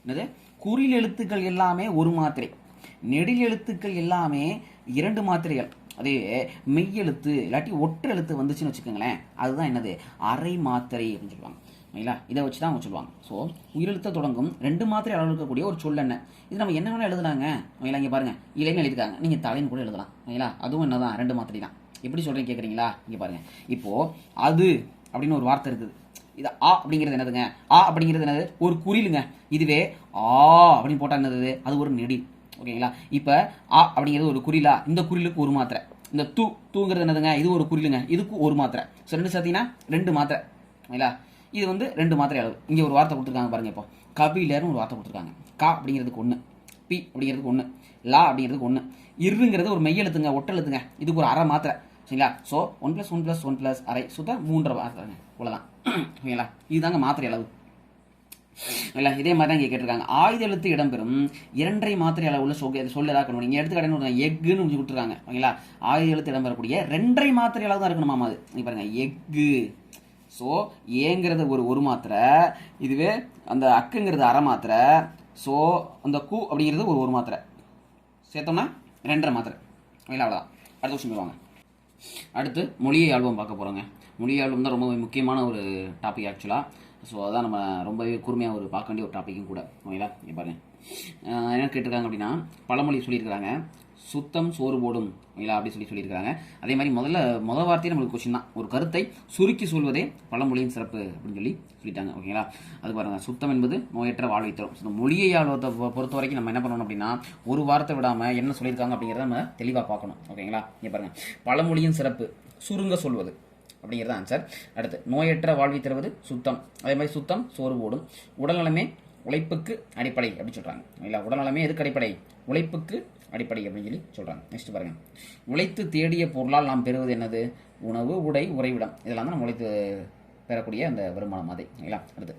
என்னது, குறில் எழுத்துக்கள் எல்லாமே 1 மாத்திரை, நெடில் எழுத்துக்கள் எல்லாமே 2 மாத்திரைகள். அதே மெய்யெழுத்து இல்லாட்டி ஒற்று எழுத்து வந்துச்சுன்னு வச்சுக்கோங்களேன், அதுதான் என்னது, அரை மாத்திரை அப்படின்னு சொல்லுவாங்க. சரிங்களா? இதை வச்சு தான் அவங்க சொல்லுவாங்க. ஸோ உயிரெழுத்த தொடங்கும் 2 மாத்திரை அளவு இருக்கக்கூடிய ஒரு சொல் என்ன? இது நம்ம என்ன வேணால் எழுதுனாங்க. சரிங்களா? இங்கே பாருங்கள், இலைன்னு எழுதிருக்காங்க, நீங்கள் தலைன்னு கூட எழுதலாம். சரிங்களா? அதுவும் என்ன தான் 2 மாத்திரை தான். எப்படி சொல்கிறீங்க கேட்குறீங்களா? இங்கே பாருங்கள், இப்போது அது அப்படின்னு ஒரு வார்த்தை இருக்குது. இது ஆ அப்படிங்கிறது என்னதுங்க? ஆ அப்படிங்கிறது என்னது? ஒரு குறிலுங்க. இதுவே ஆ அப்படின்னு போட்டால் என்னது? அது ஒரு நெடில். ஓகேங்களா? இப்போ ஆ அப்படிங்கிறது ஒரு குறிலா, இந்த குறிலுக்கு ஒரு மாத்திரை. இந்த தூங்கிறது என்னதுங்க? இது ஒரு குறிலுங்க, இதுக்கு ஒரு மாத்திரை. ஸோ 2 சேர்த்தீங்கன்னா 2 மாத்திரை. சரிங்களா? இது வந்து 2 மாத்திரை அளவு. இங்கே ஒரு வார்த்தை கொடுத்துருக்காங்க பாருங்க. இப்போ கபிலர்னு ஒரு வார்த்தை கொடுத்துருக்காங்க. கா அப்படிங்கிறதுக்கு 1, பி அப்படிங்கிறதுக்கு 1, லா அப்படிங்கிறதுக்கு 1, இருங்கிறது ஒரு மெய்யெழுத்துங்க, ஒட்டெழுத்துங்க, இதுக்கு ஒரு அரை மாத்திரை. சரிங்களா? ஸோ 1 + 1 + 1 + அரை சுத்த 3 மாத்திரைங்க. இவ்வளோதான். ஓகேங்களா? இதுதாங்க மாத்திரை அளவு. இல்லை, இதே மாதிரி தான் இங்கே கேட்டிருக்காங்க. ஆயுத எழுத்து இடம்பெறும் 2.5 மாத்திரை அளவுள்ள சொல்ல ஏதாவது இருக்கணும். நீங்கள் எடுத்துக்காட்டு எக்குன்னு கொஞ்சம் கொடுத்துருக்காங்க. ஓகேங்களா? ஆயுத எழுத்து இடம்பெறக்கூடிய 2.5 மாத்திரை அளவு தான் இருக்கணுமா அது. நீ பாருங்க, எக்கு. ஸோ ஏங்கிறது ஒரு மாத்திரை, இதுவே அந்த அக்குங்கிறது அரை மாத்திரை. ஸோ அந்த கு அப்படிங்கிறது ஒரு மாத்திரை சேர்த்தோம்னா 2.5 மாத்திரை. ஓகேங்களா? அவ்வளோதான். அடுத்த விஷயம் போடுவாங்க. அடுத்து மொழியை ஆல்பம் பார்க்க போகிறோங்க. மொழியை ஆல்பம் தான் ரொம்ப முக்கியமான ஒரு டாபிக் ஆக்சுவலாக. ஸோ அதான் நம்ம ரொம்பவே கூர்மையாக பார்க்க வேண்டிய ஒரு டாப்பிக்கும் கூட. ஓகேங்களா? இங்கே பாருங்கள், என்ன கேட்டிருக்காங்க அப்படின்னா, பழமொழி சொல்லியிருக்கிறாங்க, சுத்தம் சோறு போடும். ஓகேங்களா? அப்படி சொல்லியிருக்காங்க. அதே மாதிரி முதல் வார்த்தையே நம்மளுக்கு கொஸ்டின் தான். ஒரு கருத்தை சுருக்கி சொல்வதே பழமொழியின் சிறப்பு அப்படின்னு சொல்லிட்டாங்க. ஓகேங்களா? அது பாருங்கள், சுத்தம் என்பது நோயற்ற வாழ்வை தரும். இந்த மொழியை ஆழ்வத்தை பொறுத்த வரைக்கும் நம்ம என்ன பண்ணணும் அப்படின்னா, ஒரு வார்த்தை விடாமல் என்ன சொல்லியிருக்காங்க அப்படிங்கிறத நம்ம தெளிவாக பார்க்கணும். ஓகேங்களா? இங்கே பாருங்கள், பழமொழியின் சிறப்பு சுருங்க சொல்வது அப்படிங்கிறது ஆன்சர். அடுத்து, நோயற்ற வாழ்வை தருவது சுத்தம். அதே மாதிரி சுத்தம் சோறு போடும். உடல்நலமே உழைப்புக்கு அடிப்படை அப்படின்னு சொல்கிறாங்க. இல்லை, உடல்நலமே எதுக்கு அடிப்படை? உழைப்புக்கு அடிப்படை அப்படின்னு சொல்கிறாங்க. நெக்ஸ்ட் பாருங்க, உழைத்து தேடிய பொருளால் நாம் பெறுவது என்னது? உணவு, உடை, உறைவிடம். இதெல்லாம் தான் நம்ம உழைத்து பெறக்கூடிய அந்த வருமானம் அது. இல்லைங்களா? அடுத்து,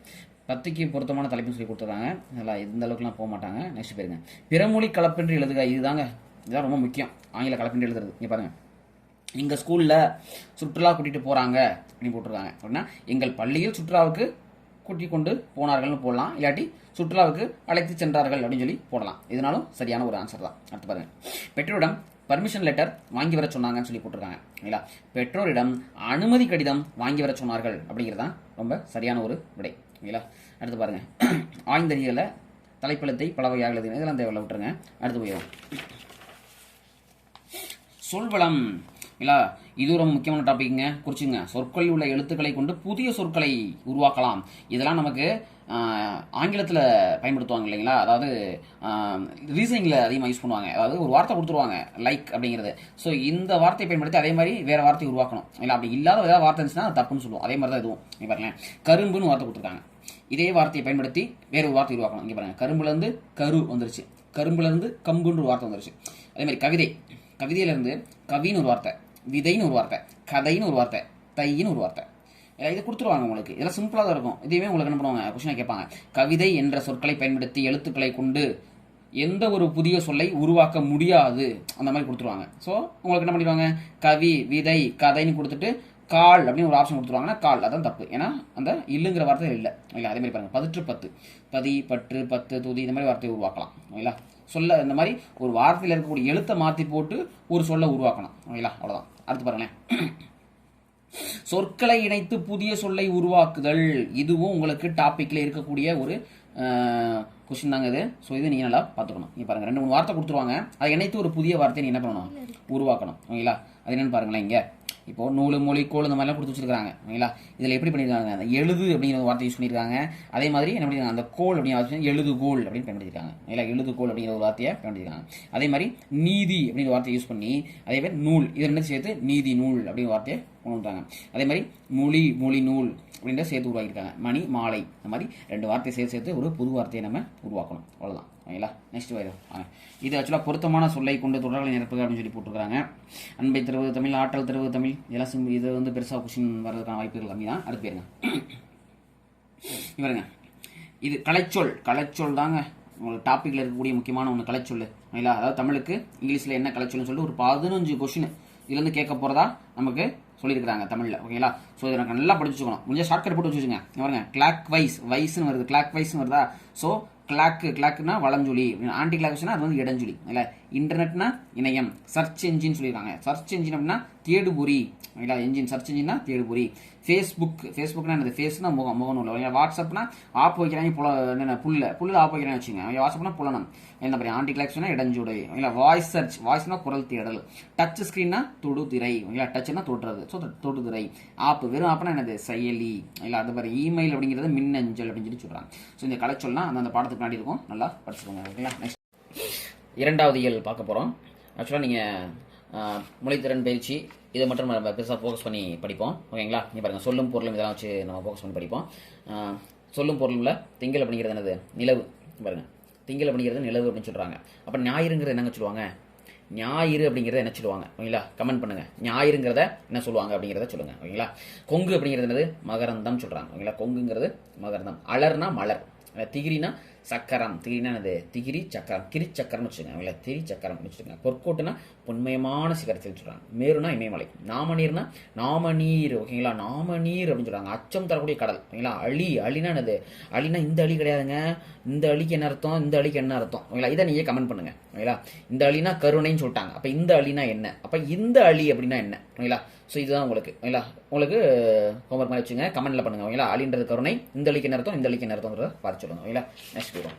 10க்கு பொருத்தமான தலைப்பு சொல்லி கொடுத்துருக்காங்க. அதெல்லாம் இந்த அளவுக்குலாம் போக மாட்டாங்க. நெக்ஸ்ட் பாருங்க, பிறமொழி கலப்பின்றி எழுதுக. இதுதான் ரொம்ப முக்கியம், ஆங்கில கலப்பின்றி எழுதுறது. இங்கே பாருங்க, எங்கள் ஸ்கூலில் சுற்றுலா கூட்டிகிட்டு போகிறாங்க அப்படின்னு போட்டிருக்காங்க. அப்படின்னா எங்கள் பள்ளியில் சுற்றுலாவுக்கு கூட்டிக் கொண்டு போனார்கள்னு போடலாம், இல்லாட்டி சுற்றுலாவுக்கு அழைத்து சென்றார்கள் அப்படின்னு சொல்லி போடலாம். இதனாலும் சரியான ஒரு ஆன்சர் தான். அடுத்து பாருங்க, பெற்றோரிடம் பர்மிஷன் லெட்டர் வாங்கி வர சொன்னாங்கன்னு சொல்லி போட்டிருக்காங்க. இல்லைங்களா? பெற்றோரிடம் அனுமதி கடிதம் வாங்கி வர சொன்னார்கள் அப்படிங்கிறது தான் ரொம்ப சரியான ஒரு விடை. இல்லைங்களா? அடுத்து பாருங்க, ஆய்ந்தறியல தலைப்பெழுத்தை பல வகையாக எழுதுங்க. இதெல்லாம் தேவையில்ல, விட்டுருங்க. அடுத்து போயிடும் சொல்வளம். இல்லை, இது ரொம்ப முக்கியமான டாபிக்ங்க, குறிச்சுங்க. சொற்களில் உள்ள எழுத்துக்களை கொண்டு புதிய சொற்களை உருவாக்கலாம். இதெல்லாம் நமக்கு ஆங்கிலத்தில் பயன்படுத்துவாங்க இல்லைங்களா? அதாவது ரீசனிங்கில் அதிகமாக யூஸ் பண்ணுவாங்க. அதாவது ஒரு வார்த்தை கொடுத்துருவாங்க, லைக் அப்படிங்கிறது. ஸோ இந்த வார்த்தையை பயன்படுத்தி அதே மாதிரி வேறு வார்த்தையை உருவாக்கணும். இல்லை, அப்படி இல்லாத ஏதாவது வார்த்தை இருந்துச்சுன்னா அது தப்புன்னு சொல்லுவோம். அதே மாதிரி தான் இதுவும். இங்கே பாருங்களேன், கரும்புன்னு வார்த்தை கொடுத்துருக்காங்க. இதே வார்த்தையை பயன்படுத்தி வேறு ஒரு வார்த்தை உருவாக்கணும். இங்கே பாருங்கள், கரும்புலேருந்து கரு வந்துருச்சு, கரும்புலேருந்து கம்புன்னு ஒரு வார்த்தை வந்துருச்சு. அதே மாதிரி கவிதையிலேருந்து கவின்னு ஒரு வார்த்தை, விதைன்னு ஒரு வார்த்தை, கதைன்னு ஒரு வார்த்தை, தைன்னு ஒரு வார்த்தை. இது கொடுத்துருவாங்க உங்களுக்கு. இதெல்லாம் சிம்பிளாக தான் இருக்கும். இதுவே உங்களுக்கு என்ன பண்ணுவாங்க, கொஸ்டினை கேட்பாங்க. கவிதை என்ற சொற்களை பயன்படுத்தி எழுத்துக்களை கொண்டு எந்த ஒரு புதிய சொல்லை உருவாக்க முடியாது, அந்த மாதிரி கொடுத்துருவாங்க. ஸோ உங்களுக்கு என்ன பண்ணிடுவாங்க, கவி, விதை, கதைன்னு கொடுத்துட்டு கால் அப்படின்னு ஒரு ஆப்ஷன் கொடுத்துருவாங்கன்னா கால், அதான் தப்பு. ஏன்னா அந்த இல்லுங்கிற வார்த்தை இல்லை. அதே மாதிரி பாருங்கள், பதிற்று பத்து, பதி, பற்று, பத்து, துதி, இந்த மாதிரி வார்த்தையை உருவாக்கலாம். ஓகேங்களா? சொல்ல இந்த மாதிரி ஒரு வார்த்தையில் இருக்கக்கூடிய எழுத்தை மாற்றி போட்டு ஒரு சொல்லை உருவாக்கணும். ஓகேங்களா? அவ்வளோதான். அடுத்து பாருங்களேன், சொற்களை இணைத்து புதிய சொல்லை உருவாக்குதல். இதுவும் உங்களுக்கு டாப்பிக்கில் இருக்கக்கூடிய ஒரு கொஸ்டின் தாங்க இது. ஸோ இது நீங்கள் நல்லா பார்த்துக்கணும். நீங்கள் பாருங்கள், 2-3 வார்த்தை கொடுத்துருவாங்க, அதை இணைத்து ஒரு புதிய வார்த்தையை நீ என்ன பண்ணணும், உருவாக்கணும். ஓகேங்களா? அது என்னென்னு பாருங்களேன். இங்கே இப்போ நூல், மொழி, கோள் இந்த மாதிரிலாம் கொடுத்து வச்சிருக்காங்க. ஓகேங்களா? இதில் எப்படி பண்ணியிருக்காங்க, அந்த எழுது அப்படிங்கிற வார்த்தை யூஸ் பண்ணியிருக்காங்க. அதே மாதிரி என்ன பண்ணியிருக்காங்க, அந்த கோள் அப்படிங்கிற எழுதுகோள் அப்படின்னு பயன்படுத்திருக்காங்க. இல்லை, எழுதுகோள் அப்படிங்கிற ஒரு வார்த்தையை பயன்படுத்திருக்காங்க. அதே மாதிரி நீதி அப்படிங்கிற வார்த்தையை யூஸ் பண்ணி, அதே மாதிரி நூல், இது ரெண்டு சேர்த்து நீதி நூல் அப்படிங்கிற வார்த்தையை கொண்டு வந்துட்டாங்க. அதே மாதிரி மொழி, மொழி நூல் அப்படின்ற சேர்த்து உருவாக்கியிருக்காங்க. மணி, மாலை, இந்த மாதிரி 2 வார்த்தையை சேர்த்து ஒரு புது வார்த்தையை நம்ம உருவாக்கணும். அவ்வளோதான். ஓகேங்களா? நெக்ஸ்ட் வரும். இது ஆக்சுவலாக பொருத்தமான சொல்லை கொண்டு தொடர்களை நிரப்புக அப்படின்னு சொல்லி போட்டுருக்காங்க. அன்பை தருவது தமிழ், ஆற்றல் தருவது தமிழ், இதெல்லாம் இது பெருசாக கொஸ்டின் வர்றதுக்கான வாய்ப்புகள் கம்மி தான். அடுத்து போயிருங்க. இவருங்க, இது கலைச்சொல் தாங்க உங்களுக்கு டாப்பிக்கில் இருக்கக்கூடிய முக்கியமான ஒன்று, கலைச்சொல். ஓகேங்களா? அதாவது தமிழுக்கு இங்கிலீஷில் என்ன கலைச்சொல்னு சொல்லிட்டு ஒரு 15 கொஸ்டின் இதுலேருந்து கேட்க போகிறதா நமக்கு சொல்லியிருக்கிறாங்க தமிழில். ஓகேங்களா? ஸோ இதை எனக்கு நல்லா படிச்சு வச்சுக்கணும். கொஞ்சம் ஷார்ட்கட் போட்டு வச்சுக்கோங்க. பாருங்க, கிளாக் வைஸ்ன்னு வருது, கிளாக் வைஸ்ன்னு வருதா? ஸோ கிளாக்குனா வலஞ்சொலி, ஆன்டி கிளாக்ஸ்னா அது வந்து இடஞ்சொலி. இல்லை, இன்டர்நெட்னா இணையம். சர்ச் என்ஜின் சொல்லியிருக்காங்க. சர்ச் என்ஜின் அப்படின்னா தேடுபொறி. ஓகேங்களா, என்ஜின் சர்ச் என்ஜின்னா தேடுபொறி. ஃபேஸ்புக்னா என்னது? ஃபேஸ்னா முகநூல். ஓகேங்களா, வாட்ஸ்அப்னா ஆப் வைக்கிறாங்க புல்ல ஆப் வைக்கிறாங்க வச்சுங்க. வாட்ஸ்அப்னா புலனம். என்ன மாதிரி ஆன்டி கிளாக்ஸ்னா இடஞ்சுடை. ஓகேங்களா, வாய்ஸ் சர்ச், வாய்ஸ்னா குரல் தேடல். டச் ஸ்கிரீன்னா தொடுதிரை. ஓகேங்களா, டச்னா தொடுறது, ஸோ தொடுதிரை. ஆப் வெறும் ஆப்னா என்னது? செயலி. இல்லை அது மாதிரி இமெயில் அப்படிங்கிறது மின்னஞ்சல் அப்படின்னு சொல்லி சொல்றாங்க. ஸோ இந்த கலைச்சொல்லாம் அந்த பாடத்துக்கு முன்னாடி இருக்கும், நல்லா படிச்சுக்கோங்க. ஓகேங்களா, நெக்ஸ்ட் இரண்டாவது இயல் பார்க்க போகிறோம். ஆக்சுவலாக நீங்கள் மொழித்திறன் பயிற்சி இதை மட்டும் நம்ம பெருசாக ஃபோக்கஸ் பண்ணி படிப்போம். ஓகேங்களா, நீ பாருங்கள், சொல்லும் பொருளும் இதெல்லாம் வச்சு நம்ம ஃபோக்கஸ் பண்ணி படிப்போம். சொல்லும் பொருளில் திங்கள் அப்படிங்கிறது என்னது? நிலவு. பாருங்கள், திங்கள் அப்படிங்கிறது நிலவு அப்படின்னு சொல்கிறாங்க. அப்போ ஞாயிறுங்கிறது என்னங்க சொல்லுவாங்க? ஞாயிறு அப்படிங்கிறத என்ன சொல்லுவாங்க? ஓகேங்களா, கமெண்ட் பண்ணுங்க. ஞாயிறுங்கிறத என்ன சொல்லுவாங்க அப்படிங்கிறத சொல்லுங்க. ஓகேங்களா, கொங்கு அப்படிங்கிறது என்னது? மகரந்தம் சொல்கிறாங்க. ஓகேங்களா, கொங்குங்கிறது மகரந்தம். அலர்னா மலர். திகிரினா சக்கரம். திகிரினா என்னது? திகிரி சக்கரம். கிரி சக்கரம் வச்சுக்கோங்க. திரி சக்கரம் வச்சுக்கோங்க. பொற்கோட்டுனா பொன்மயமான சிகரத்தில் சொல்றாங்க. மேருனா இமயமலை. நாமநீர்னா நாமநீர். ஓகேங்களா, நாமநீர் அப்படின்னு சொல்றாங்க. அச்சம் தரக்கூடிய கடல். ஓகேங்களா, அழினா என்னது? அழினா இந்த அழி கிடையாதுங்க. இந்த அழிக்கு என்ன அர்த்தம்? இந்த அழிக்கு என்ன அர்த்தம்? ஓகேங்களா, இதை நீங்க கமெண்ட் பண்ணுங்க. ஓகேங்களா, இந்த அழினா கருணைன்னு சொல்லிட்டாங்க. அப்ப இந்த அழினா என்ன? அப்ப இந்த அழி அப்படின்னா என்ன? ஓகேங்களா, ஸோ இதுதான் உங்களுக்கு. ஓகேங்களா, உங்களுக்கு ஹோம்ஒர்க் மாதிரி வச்சுங்க, கமெண்ட்ல பண்ணுங்க. ஓகேங்களா, அழின்றது கருணை. இந்த அழிக்கு என்ன அர்த்தம்? இந்த அழிக்கு என்ன அர்த்தம்ன்றத பார்த்து சொல்லுங்க. ஓகேங்களா, நெக்ஸ்ட் போயிடும்.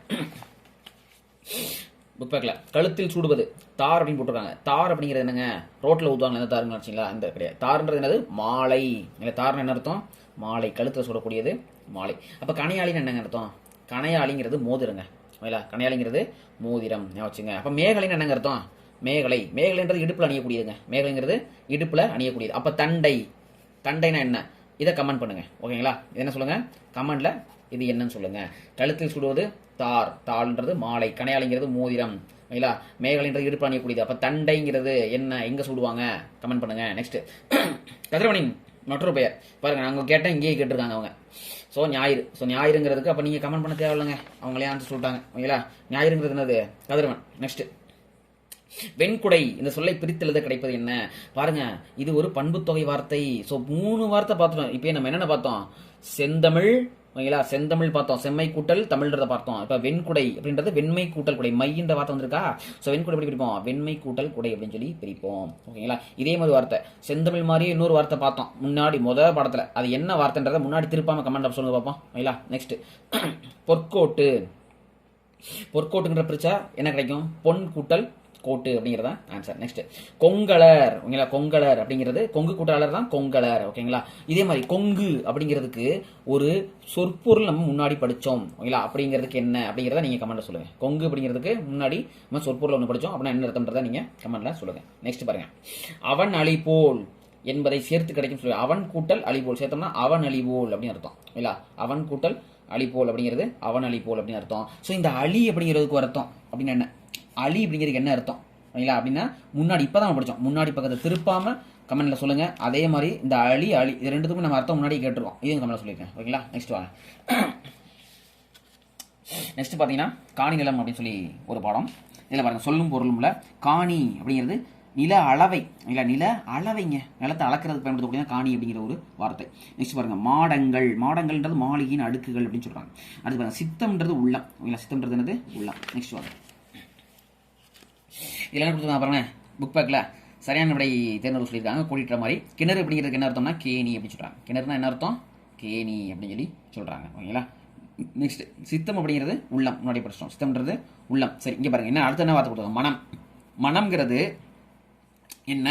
புக் பேக்கில் கழுத்தில் சூடுவது தார் அப்படின்னு போட்டிருக்காங்க. தார் அப்படிங்கிறது என்னங்க? ரோட்டில் ஊற்றுவாங்க. எந்த தாருன்னு வச்சிங்களா? இந்த கிடையாது. தார்ன்றது என்னது? மாலை. இல்லை, தார்னு என்ன அர்த்தம்? மாலை. கழுத்தில் சூடக்கூடியது மாலை. அப்போ கணையாளின்னு என்னங்க அர்த்தம்? கணையாளிங்கிறது மோதிரங்க. ஓகேங்களா, கணையாளிங்கிறது மோதிரம் வச்சுங்க. அப்போ மேகலைன்னு என்னங்க அர்த்தம்? மேகலை. மேகலைன்றது இடுப்பில் அணியக்கூடியதுங்க. மேகலைங்கிறது இடுப்பில் அணியக்கூடியது. அப்போ தண்டை. தண்டைனா என்ன? இதை கமெண்ட் பண்ணுங்க. ஓகேங்களா, இது என்ன சொல்லுங்க கமெண்ட்ல, இது என்னன்னு சொல்லுங்க. கழுத்தில் சுடுவது தார். தாள்ன்றது மாலை. கணையாளிங்கிறது மோதிரம். ஓகேங்களா, மேகலைன்றது இடுப்பு அணியக்கூடியது. அப்ப தண்டைங்கிறது என்ன? எங்க சுடுவாங்க? கமெண்ட் பண்ணுங்க. நெக்ஸ்ட், கதிரவனின் மற்றொரு பெயர் பாருங்க. நாங்க கேட்டேன், இங்கேயே கேட்டிருக்காங்க அவங்க. ஸோ ஞாயிறு. ஸோ ஞாயிறுங்கிறதுக்கு அப்ப நீங்க கமெண்ட் பண்ண தேவையில்லைங்க, அவங்களே ஆன்சர் சொல்லிட்டாங்க. ஓகேங்களா, ஞாயிறுங்கிறது என்னது? கதிரவன். நெக்ஸ்ட், வெண்குடை. இந்த சொல்லை பிரித்தெழுத கிடைப்பது என்ன? பாருங்க, இது ஒரு பண்புத்தொகை வார்த்தை. ஸோ 3 வார்த்தை பார்த்துட்டோம். இப்போ நம்ம என்னென்ன பார்த்தோம்? செந்தமிழ். ஓகேங்களா, செந்தமிழ் பார்த்தோம். செம்மை கூட்டல் தமிழ்ன்றத பார்த்தோம். இப்போ வெண்குடை அப்படின்றது வெண்மை கூட்டல் குடை. மைன்ற வார்த்தை வந்திருக்கா? ஸோ வெண்குடை எப்படி பிரிப்போம்? வெண்மை கூட்டல் குடை அப்படின்னு சொல்லி பிரிப்போம். ஓகேங்களா, இதே மாதிரி வார்த்தை செந்தமிழ் மாதிரியே இன்னொரு வார்த்தை பார்த்தோம் முன்னாடி முதல் பாடத்தில். அது என்ன வார்த்தைன்றதை முன்னாடி திருப்பாம கமெண்ட் சொல்லுங்க பார்ப்போம். ஓகேங்களா, நெக்ஸ்ட், பொற்கோட்டு. பொற்கோட்டுங்கிற பிரிச்சா என்ன கிடைக்கும்? பொன் கூட்டல் கோட்டு அப்படிங்கிறதா ஆன்சர். நெக்ஸ்ட், கொங்கலர். ஓகேங்களா, கொங்கலர் அப்படிங்கிறது கொங்கு கூட்டாளர் தான் கொங்கலர். ஓகேங்களா, இதே மாதிரி கொங்கு அப்படிங்கிறதுக்கு ஒரு சொற்பொருள் நம்ம முன்னாடி படித்தோம். ஓகேங்களா, அப்படிங்கிறதுக்கு என்ன அப்படிங்கிறத நீங்க கமெண்ட்ல சொல்லுங்க. கொங்கு அப்படிங்கிறதுக்கு முன்னாடி நம்ம சொற்பொருள் ஒன்று படித்தோம் அப்படின்னா என்ன அர்த்தம்ன்றதை நீங்க கமெண்ட்ல சொல்லுங்க. நெக்ஸ்ட் பாருங்க, அவன் அழிபோல் என்பதை சேர்த்து கிடைக்கும் சொல்லி அவன் கூட்டல் அழிபோல் சேர்த்தோம்னா அவன் அழிபோல் அப்படின்னு அர்த்தம். இல்ல, அவன் கூட்டல் அழிபோல் அப்படிங்கிறது அவன் அழிபோல் அப்படின்னு அர்த்தம். ஸோ இந்த அழி அப்படிங்கிறதுக்கு அர்த்தம் அப்படின்னு என்ன? அலி அப்படிங்கிறதுக்கு என்ன அர்த்தம்? ஓகேங்களா, அப்படின்னா முன்னாடி இப்பதான் படிச்சோம். முன்னாடி பக்கத்தை திருப்பாம கமெண்ட்ல சொல்லுங்க. அதே மாதிரி இந்த அலி இது ரெண்டுத்துக்கும் நம்ம அர்த்தம் முன்னாடி கேட்டிருக்கோம். இதையும் கமெண்ட்ல சொல்லியிருக்கேன். ஓகேங்களா, நெக்ஸ்ட் வாங்க. நெக்ஸ்ட் பாத்தீங்கன்னா காணி நிலம் அப்படின்னு சொல்லி ஒரு பாடம். இதுல பாருங்க, சொல்லும் பொருளும்ல காணி அப்படிங்கிறது நில அளவை. இல்லை, நில அளவைங்க. நிலத்தை அளக்கிறதுக்கு பயன்படுத்தக்கூடிய காணி அப்படிங்கிற ஒரு வார்த்தை. நெக்ஸ்ட் பாருங்க, மாடங்கள். மாடங்கள்ன்றது மாளிகையின் அடுக்குகள் அப்படின்னு சொல்றாங்க. அடுத்து பாருங்க, சித்தம்ன்றது உள்ளம். ஓகேங்களா, சித்தம்ன்றது என்னது? உள்ளம். நெக்ஸ்ட் வாங்க, இதில் என்ன கொடுத்துருக்காங்க பாருங்க, புக் பேக்கில் சரியான விடை தேர்ந்தெடுப்பு சொல்லியிருக்காங்க. கூட்டிகிற மாதிரி. கிணறு அப்படிங்கிறதுக்கு என்ன அர்த்தம்னா கேணி அப்படின்னு சொல்கிறாங்க. கிணறுனா என்ன அர்த்தம்? கேணி அப்படின்னு சொல்லி சொல்கிறாங்க. ஓகேங்களா, நெக்ஸ்ட், சித்தம் அப்படிங்கிறது உள்ளம். முன்னாடி படிச்சிட்டோம். சித்தம்ன்றது உள்ளம். சரி, இங்கே பாருங்க, என்ன அடுத்த என்ன வார்த்தை கொடுத்தாங்க? மனம். மனம்ங்கிறது என்ன?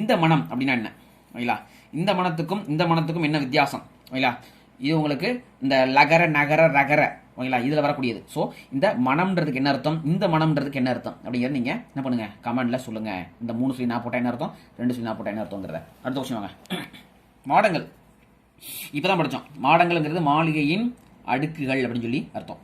இந்த மனம் அப்படின்னா என்ன? ஓகேங்களா, இந்த மனத்துக்கும் இந்த மனத்துக்கும் என்ன வித்தியாசம்? ஓகேங்களா, இது உங்களுக்கு இந்த லகர நகர ரகர. ஓகேங்களா, இதுல வரக்கூடியது. ஸோ இந்த மனம்ன்றதுக்கு என்ன அர்த்தம்? இந்த மனம்ன்றதுக்கு என்ன அர்த்தம் அப்படிங்கிறது நீங்க என்ன பண்ணுங்க கமெண்ட்ல சொல்லுங்க. இந்த 3 சொல்லி நான் போட்டா என்ன அர்த்தம்? 2 சொல்லி நான் போட்டா என்ன அர்த்தம்ங்கிறத. அடுத்த கொஸ்டின் வாங்க. மாடங்கள். இப்பதான் படிச்சோம். மாடங்கள்ங்கிறது மாளிகையின் அடுக்குகள் அப்படின்னு சொல்லி அர்த்தம்.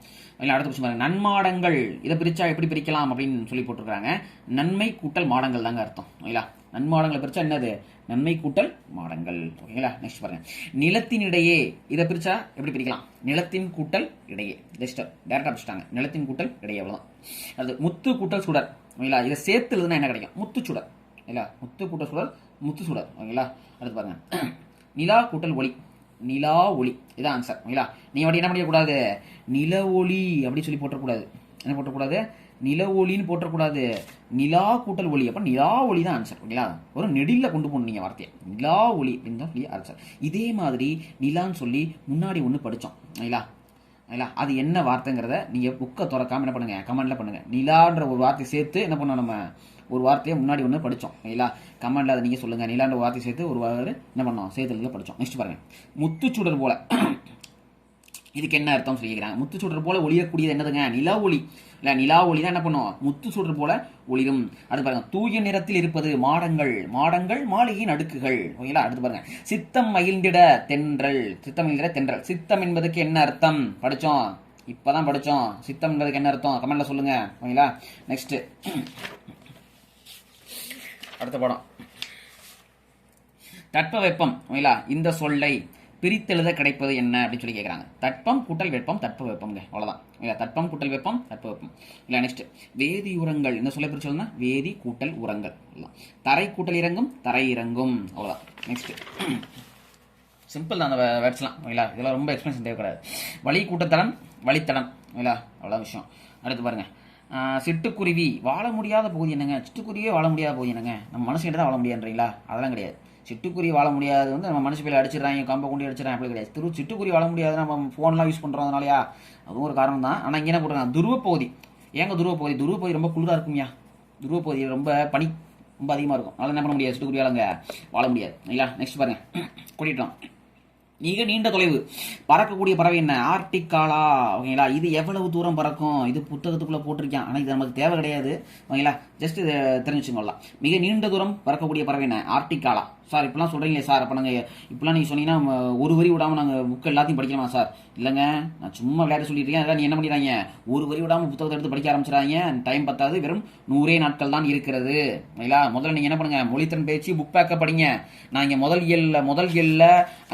அடுத்த கொஸ்டின் பாருங்க, நன்மாடங்கள். இதை பிரிச்சா எப்படி பிரிக்கலாம் அப்படின்னு சொல்லி போட்டிருக்காங்க. நன்மை கூட்டல் மாடங்கள் தாங்க அர்த்தம். ஓகேங்களா, நன்மாடங்களை பிரிச்சா என்னது? நன்மை கூட்டல் மாடங்கள். ஓகேங்களா, நெக்ஸ்ட் பாருங்க, நிலத்தின் இடையே. இதை பிரிச்சா எப்படி பிரிக்கலாம்? நிலத்தின் கூட்டல் இடையே. ஜஸ்ட் டேரக்டா பிரிச்சுட்டாங்க. நிலத்தின் கூட்டல் இடையே, அவ்வளவுதான். அது முத்து கூட்டல் சுடர். ஓகேங்களா, இதை சேர்த்து எழுதுனா என்ன கிடைக்கும்? முத்து சுடர். ஓகேங்களா, முத்து கூட்டல் சுடர், முத்து சுடர். ஓகேங்களா, அடுத்து பாருங்க, நிலா கூட்டல் ஒளி. நிலா ஒளி, இதான் ஆன்சர். ஓகேங்களா, நீ அப்படி என்ன பண்ணிடக்கூடாது? நில ஒளி அப்படி சொல்லி போட்டக்கூடாது. என்ன போட்டக்கூடாது, நில ஒளின்னு போட்டக்கூடாது, நிலா கூட்டல் ஒளி. அப்போ நிலா ஒளி தான் ஆன்சர். ஓகேங்களா, ஒரு நெடில கொண்டு போகணும் நீங்கள் வார்த்தையை, நிலா ஒளி அப்படின்னு தான் சொல்லி ஆன்சர். இதே மாதிரி நிலான்னு சொல்லி முன்னாடி ஒன்று படித்தோம். ஓகேங்களா, ஓகேங்களா, அது என்ன வார்த்தைங்கிறத நீங்கள் புக்கை திறக்காம என்ன பண்ணுங்கள், கமெண்ட்டில் பண்ணுங்கள். நிலான்ற ஒரு வார்த்தையை சேர்த்து என்ன பண்ணோம், நம்ம ஒரு வார்த்தையை முன்னாடி ஒன்று படித்தோம். ஓகேங்களா, கமெண்ட்டில் அதை நீங்கள் சொல்லுங்கள். நிலான்ற வார்த்தையை சேர்த்து ஒரு வார்த்தை என்ன பண்ணோம், சேர்த்துல படித்தோம். நெக்ஸ்ட் பாருங்கள், முத்துச்சுடர் போல. இதுக்கு என்ன அர்த்தம் சொல்லி கேட்குறாங்க. முத்துச்சுடர் போல ஒளியக்கூடியது என்னதுங்க, நிலா ஒளி. இல்லை, நிலா ஒளி தான் என்ன பண்ணும், முத்துச்சுடர் போல ஒளிரும். அடுத்து பாருங்க, தூய நிறத்தில் இருப்பது மாடங்கள். மாடங்கள் மாளிகையின் அடுக்குகள். ஓகேங்களா, அடுத்து பாருங்க, சித்தம் மகிழ்ந்திட தென்றல். சித்தம் மகிழ்ந்திட தென்றல். சித்தம் என்பதுக்கு என்ன அர்த்தம் படித்தோம், இப்போதான் படித்தோம். சித்தம் என்பதுக்கு என்ன அர்த்தம் கமெண்ட்ல சொல்லுங்க. ஓகேங்களா, நெக்ஸ்ட் அடுத்த படம் தட்பவெப்பம். ஓகேங்களா, இந்த சொல்லை பிரித்தெழுத கிடைப்பது என்ன அப்படின்னு சொல்லி கேட்குறாங்க. தட்பம் கூட்டல் வெப்பம் தட்பவெப்பம்ங்க, அவ்வளோதான். இல்லை, தட்பம் கூட்டல் வெப்பம் தட்பவெப்பம். இல்லை, நெக்ஸ்ட் வேதி உரங்கள். இந்த சொல்லை பிரிச்சு சொல்லணும்னா வேதி கூட்டல் உரங்கள். தரை கூட்டல் இறங்கும் தரை இறங்கும், அவ்வளோதான். நெக்ஸ்ட் சிம்பிள் தான் அந்த வேர்ட்ஸ்லாம். ஓகேங்களா, இதெல்லாம் ரொம்ப எக்ஸ்பென்சிவ் தேவைப்படாது. வழி கூட்டத்தடம் வழித்தடம். ஓகேங்களா, அவ்வளோ விஷயம். அடுத்து பாருங்க, சிட்டுக்குருவி வாழ முடியாத பகுதி என்னங்க, சிட்டுக்குருவியே வாழ முடியாத பகுதி என்னங்க, நம்ம மனுஷங்கிட்ட தான் வாழ முடியாதுன்றீங்களா, அதெல்லாம் கிடையாது. சிட்டுக்குருவி வாழ முடியாது வந்து நம்ம மனுஷ பேர் அடிச்சிடறாங்க, கம்பை கொண்டு அடிச்சிடறாங்க, அப்படி கிடையாது. சிட்டுக்குருவி வாழ முடியாது, நம்ம ஃபோன்லாம் யூஸ் பண்ணுறோம் அதனாலயா, அதுவும் ஒரு காரணம் தான். ஆனால் இங்கே என்ன போடுறாங்க, துருவ பகுதி. ஏங்க துருவ பகுதி, துருவ பகுதி ரொம்ப குளிராக இருக்கும்யா, துருவ பகுதி ரொம்ப பனி ரொம்ப அதிகமாக இருக்கும், அதனால் என்ன பண்ண முடியாது, சிட்டுக்குருவியால் அங்கே வாழ முடியாது. இல்லையா, நெக்ஸ்ட் பாருங்க, கூட்டிட்டோம். மிக நீண்ட தொலைவு பறக்கக்கூடிய பறவை என்ன, ஆர்டிகாலா. ஓகேங்களா, இது எவ்வளவு தூரம் பறக்கும், இது புத்தகத்துக்குள்ளே போட்டிருக்கேன், ஆனால் இது நமக்கு தேவை கிடையாது. ஓகேங்களா, ஜஸ்ட் இதை தெரிஞ்சுக்கோங்களா. மிக நீண்ட தூரம் பறக்கக்கூடிய பறவை என்ன, ஆர்டிகாலா. சார் இப்பெல்லாம் சொல்கிறீங்களே சார், அப்போ நாங்கள் இப்பெல்லாம் நீங்கள் சொன்னீங்கன்னா ஒரு வரி விடாமல் நாங்கள் புக்கு எல்லாத்தையும் படிக்கலாமா சார்? இல்லைங்க, நான் சும்மா விளையாட்டு சொல்லிட்டு இருக்கேன். அதான் நீ என்ன பண்ணிடுறாங்க, ஒரு வரி விடாமல் புத்தகத்தை எடுத்து படிக்க ஆரம்பிச்சிடாங்க. டைம் பத்தாது, வெறும் 100 நாட்கள் தான் இருக்கிறது. இல்லைங்களா, முதல்ல நீங்கள் என்ன பண்ணுங்கள், மொழித்திறன் பேச்சு புக் பேக்கை படிங்க. நான் இங்கே முதல் இயலில்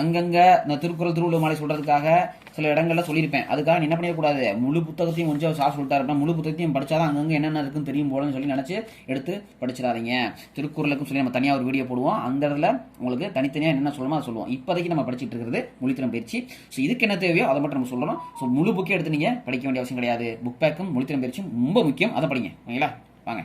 அங்கங்கே இந்த திருக்குறள் திருவள்ளுவர் மாலை சொல்கிறதுக்காக சில இடங்களில் சொல்லியிருப்பேன். அதுக்காக நீ என்ன பண்ணிடக்கூடாது, முழு புத்தகத்தையும் கொஞ்சம் சார் சொல்லிட்டாருன்னா முழு புத்தகத்தையும் படித்தாதான் அங்கங்கே என்னென்ன இருக்குன்னு தெரியும் போலன்னு சொல்லி நினச்சி எடுத்து படிச்சிடாதீங்க. திருக்குறளுக்கும் சொல்லி நம்ம தனியாக ஒரு வீடியோ போடுவோம், அந்த இடத்துல உங்களுக்கு தனித்தனியாக என்ன சொல்லணுமோ அதை சொல்லுவோம். இப்போதைக்கு நம்ம படிச்சுட்டு இருக்கிறது மொழித்திறன் பயிற்சி. ஸோ இதுக்கு என்ன தேவையோ அதை மட்டும் நம்ம சொல்லணும். ஸோ முழு புக்கே எடுத்து நீங்கள் படிக்க வேண்டிய அவசியம் கிடையாது. புக் பேக்கும் மொழித்திறன் பயிற்சியும் ரொம்ப முக்கியம், அதை படிங்க. ஓகேங்களா, வாங்க.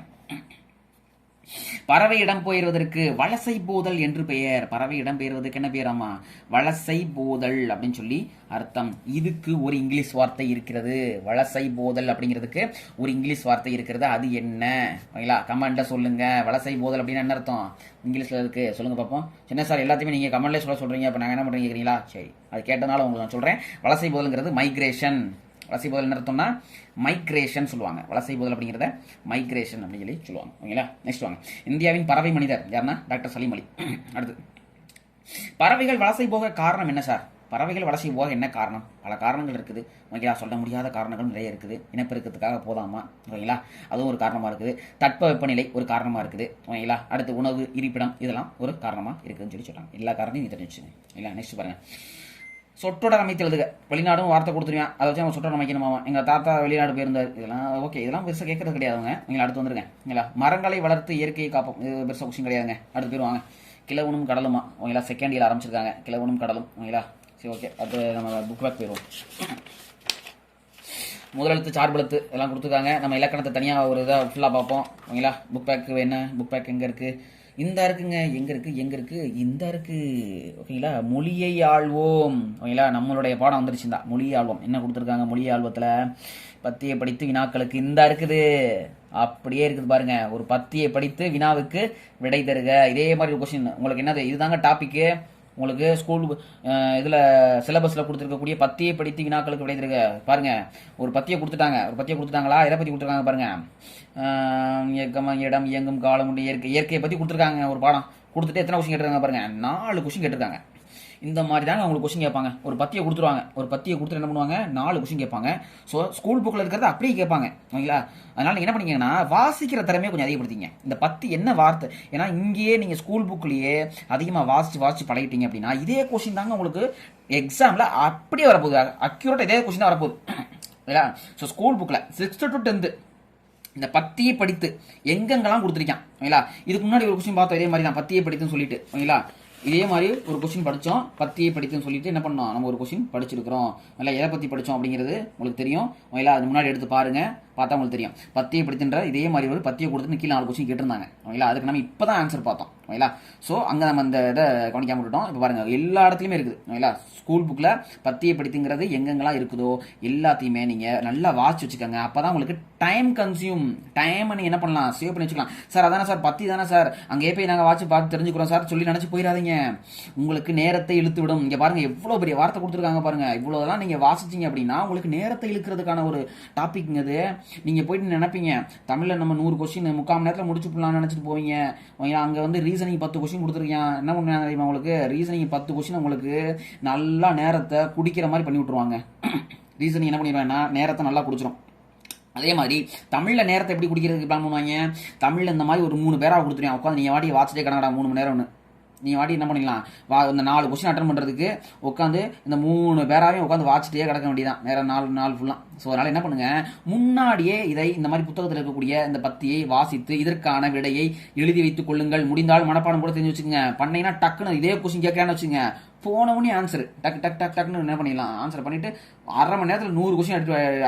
பறவை இடம் பெயர்வதற்கு வலசை போதல் என்று பெயர். பறவை இடம் பெயர்வதற்கு என்ன பேராமா, வலசை போதல் அப்படின்னு சொல்லி அர்த்தம். இதுக்கு ஒரு இங்கிலீஷ் வார்த்தை இருக்கிறது, வலசை போதல் அப்படிங்கிறதுக்கு ஒரு இங்கிலீஷ் வார்த்தை இருக்கிறது. அது என்ன, ஓகேங்களா, கமெண்ட்ல சொல்லுங்க. வலசை போதல் அப்படின்னு என்ன அர்த்தம் இங்கிலீஷ்ல இருக்கு, சொல்லுங்க பார்ப்போம். என்ன சார் எல்லாத்தையுமே நீங்க கமெண்ட்லேயே சொல்றீங்க, அப்போ நாங்கள் என்ன பண்ணுறீங்க கேட்குறீங்களா? சரி, அது கேட்டனால உங்களுக்கு நான் சொல்றேன். வலசை போதல்ங்கிறது மைக்ரேஷன். வலசை போதல் என்ன அர்த்தம்னா மைக்ரேஷன் சொல்லுவாங்க. வலசை போதல் அப்படிங்கிறத மைக்ரேஷன் அப்படின்னு சொல்லி சொல்லுவாங்க. ஓகேங்களா, நெக்ஸ்ட் வாங்க. இந்தியாவின் பறவை மனிதர் யாருன்னா டாக்டர் சலீம் அலி. அடுத்து, பறவைகள் வலசை போக காரணம் என்ன சார்? பறவைகள் வலசை போக என்ன காரணம்? பல காரணங்கள் இருக்குது. ஓகேங்களா, சொல்ல முடியாத காரணங்கள் நிறைய இருக்குது. இனப்பெருக்கத்துக்காக போதாமா, ஓகேங்களா, அதுவும் ஒரு காரணமாக இருக்குது. தட்பவெப்பநிலை ஒரு காரணமாக இருக்குது. ஓகேங்களா, அடுத்து உணவு இருப்பிடம் இதெல்லாம் ஒரு காரணமாக இருக்குதுன்னு சொல்லி சொல்கிறாங்க. எல்லா காரணத்தையும் நீங்கள் தெரிஞ்சுங்க. இல்லை, நெக்ஸ்ட் பாருங்கள், சொற்றொடர் அமைத்து எழுதுக. வெளிநாடும் வார்த்தை கொடுத்துருவேன், அதை வச்சு நம்ம சொற்றொடர் அமைக்கணுமாமா. எங்கள் தாத்தா வெளிநாடு போயிருந்தார். இதெல்லாம் ஓகே, இதெல்லாம் பெருசாக கேட்கறது கிடையாதுங்க. நீங்கள் அடுத்து வந்துருங்க. ஓகேங்களா, மரங்களை வளர்த்து இயற்கையை காப்போம். இது பெருசாக கொஸ்டின் கிடையாதுங்க. அடுத்து போயிருவாங்க. கிழவனும் கடலுமா. ஓகேங்களா, செகண்ட் இயர் ஆரம்பிச்சிருக்காங்க. கிழவனும் கடலும். ஓகேங்களா, சரி, ஓகே. அடுத்து நம்ம புக் பேக் போயிடுவோம். முதலெழுத்து சார்பெழுத்து எல்லாம் கொடுத்துருக்காங்க. நம்ம இலக்கணத்தை தனியாக ஒரு இதாக ஃபுல்லாக பார்ப்போம். ஓகேங்களா, புக் பேக்கு என்ன, புக் பேக் எங்கே இருக்குது, இந்த இருக்குங்க, எங்கே இருக்குது இந்த இருக்குது. ஓகேங்களா, மொழியை ஆள்வோம். ஓகேங்களா, நம்மளுடைய பாடம் வந்துருச்சுந்தா மொழியை ஆள்வோம். என்ன கொடுத்துருக்காங்க, மொழியை ஆள்வத்தில் பத்தியை படித்து வினாக்களுக்கு இந்த இருக்குது, அப்படியே இருக்குது பாருங்க. ஒரு பத்தியை படித்து வினாவுக்கு விடை தருக. இதே மாதிரி ஒரு கொஸ்டின் உங்களுக்கு என்னது, இதுதாங்க டாப்பிக்கு. உங்களுக்கு ஸ்கூல் இதில் சிலபஸில் கொடுத்துருக்கக்கூடிய பத்தியை படித்து வினாக்களுக்கு விடை தருக. பாருங்க, ஒரு பத்தியை கொடுத்துட்டாங்களா, எதை பற்றி கொடுத்துருக்காங்க பாருங்க. இயக்கம், இடம், இயங்கும், காலம், இயற்கையை பற்றி கொடுத்துருக்காங்க. ஒரு பாடம் கொடுத்துட்டு எத்தனை கொஸ்டின் கேட்டிருக்காங்க பாருங்க, 4 கொஸ்டின் கேட்டிருக்காங்க. இந்த மாதிரி தாங்க உங்களுக்கு கொஸ்டின் கேட்பாங்க. ஒரு பத்தியை கொடுத்துருவாங்க, ஒரு பத்தியை கொடுத்துட்டு என்ன பண்ணுவாங்க, 4 கொஸ்டின் கேட்பாங்க. ஸோ ஸ்கூல் புக்கில் இருக்கிறது அப்படியே கேட்பாங்க. ஓகேங்களா, அதனால நீங்கள் என்ன பண்ணிங்கன்னா வாசிக்கிற திறமையை கொஞ்சம் அதிகப்படுத்திங்க. இந்த பத்தி என்ன வார்த்தை, ஏன்னா இங்கேயே நீங்கள் ஸ்கூல் புக்லேயே அதிகமாக வாசிச்சு பழகிட்டீங்க அப்படின்னா இதே கொஸ்டின் தாங்க உங்களுக்கு எக்ஸாமில் அப்படியே வரப்போகுது. அக்யூரேட் இதே கொஸ்டின் தான் வரப்போகுது. ஓகேங்களா, ஸோ ஸ்கூல் புக்கில் 6th to 10th இந்த பத்தியை படித்து எங்கெங்கெல்லாம் கொடுத்துருக்கான். ஓகேங்களா, இதுக்கு முன்னாடி ஒரு கொஸ்டின் பார்த்தோம் இதே மாதிரி தான், பத்தியை படித்துன்னு சொல்லிட்டு. ஓகேங்களா, இதே மாதிரி ஒரு கொஸ்டின் படித்தோம், பத்தியை படித்துன்னு சொல்லிட்டு என்ன பண்ணோம், நம்ம ஒரு கொஸ்டின் படிச்சிருக்கிறோம். இல்லை எதை பற்றி படித்தோம் அப்படிங்கிறது உங்களுக்கு தெரியும். ஓகேங்களா, அது முன்னாடி எடுத்து பாருங்கள். பார்த்தா உங்களுக்கு தெரியும். பத்தியை படித்துன்ற இதே மாதிரி ஒரு பத்தியை கொடுத்து கீழே 4 கொஸ்டின் கேட்டிருந்தாங்க. ஓகேங்களா, அதுக்கு நம்ம இப்போ தான் ஆன்சர் பார்த்தோம். ஓகேங்களா, ஸோ அங்கே நம்ம அந்த இதை கவனிக்காம விட்டுட்டோம். இப்போ பாருங்கள், எல்லா இடத்துலையுமே இருக்குது. ஓகேங்களா, ஸ்கூல் புக்கில் பத்தியை படித்துங்கிறது எங்கெங்கெல்லாம் இருக்குதோ எல்லாத்தையுமே நீங்கள் நல்லா வாட்ச் வச்சுக்கோங்க. அப்போ தான் உங்களுக்கு டைம் கன்சியூம், டைமை நீங்கள் என்ன பண்ணலாம், சேவ் பண்ணி வச்சுக்கலாம். சார் அதானே சார் பத்தி தானே சார், அங்கே போய் நாங்கள் வாட்ச் பார்த்து தெரிஞ்சுக்கிறோம் சார் சொல்லி நினச்சி போயிடாதீங்க. உங்களுக்கு நேரத்தை இழுத்து விடும். இங்கே பாருங்கள் எவ்வளோ பெரிய வார்த்தை கொடுத்துருக்காங்க பாருங்கள். இவ்வளோதெல்லாம் நீங்கள் வாசிச்சிங்க அப்படின்னா உங்களுக்கு நேரத்தை இழுக்கிறதுக்கான ஒரு டாபிக்ங்க அது. நீங்கள் போயிட்டு நினைப்பீங்க தமிழில் நம்ம 100 கொஸ்டின் 3/4 மணி நேரத்தில் முடிச்சு போடலாம்னு நினச்சிட்டு போவீங்க. அங்கே வந்து ரீசனிங் 10 கொஸ்டின் கொடுத்துருக்கேன். என்ன பண்ணுவாங்க தெரியுமா, உங்களுக்கு ரீசனிங் 10 கொஸ்டின் உங்களுக்கு நல்லா நேரத்தை குடிக்கிற மாதிரி பண்ணி விட்ருவாங்க. ரீசனிங் என்ன பண்ணிடுவாங்கன்னா நேரத்தை நல்லா குடிச்சிடும். அதே மாதிரி தமிழில் நேரத்தை எப்படி குடிக்கிறதுக்கு பிளான் பண்ணுவாங்க, தமிழில் இந்த மாதிரி ஒரு 3 பேராக கொடுத்துருவாங்க. உட்காந்து நீங்கள் வாட்டி வாட்சிட்டே கிடங்கடா 3 மணி நேரம் ஒன்று. நீங்கள் வாட்டி என்ன பண்ணிக்கலாம், இந்த 4 கொஸ்டின் அட்டன் பண்ணுறதுக்கு உட்காந்து இந்த 3 பேராவையும் உட்காந்து வாட்சிட்டே கிடக்க வேண்டியதான் நேரம் 4 நாள் ஃபுல்லாக. ஸோ அதனால் என்ன பண்ணுங்கள், முன்னாடியே இதை இந்த மாதிரி புத்தகத்தில் இருக்கக்கூடிய இந்த பத்தியை வாசித்து இதற்கான விடையை எழுதி வைத்துக் கொள்ளுங்கள். முடிந்தால் மனப்பாடம் கூட தெரிஞ்சு வச்சுக்கோங்க. பண்ணீங்கன்னா டக்குன்னு இதே கொஸ்டின் கேட்கலான்னு வச்சுங்க, போனவனே ஆன்சர் டக்கு டக் டக் டக்குன்னு என்ன பண்ணிடலாம், ஆன்சர் பண்ணிவிட்டு 1/2 மணி நேரத்தில் 100 கொஸ்டின்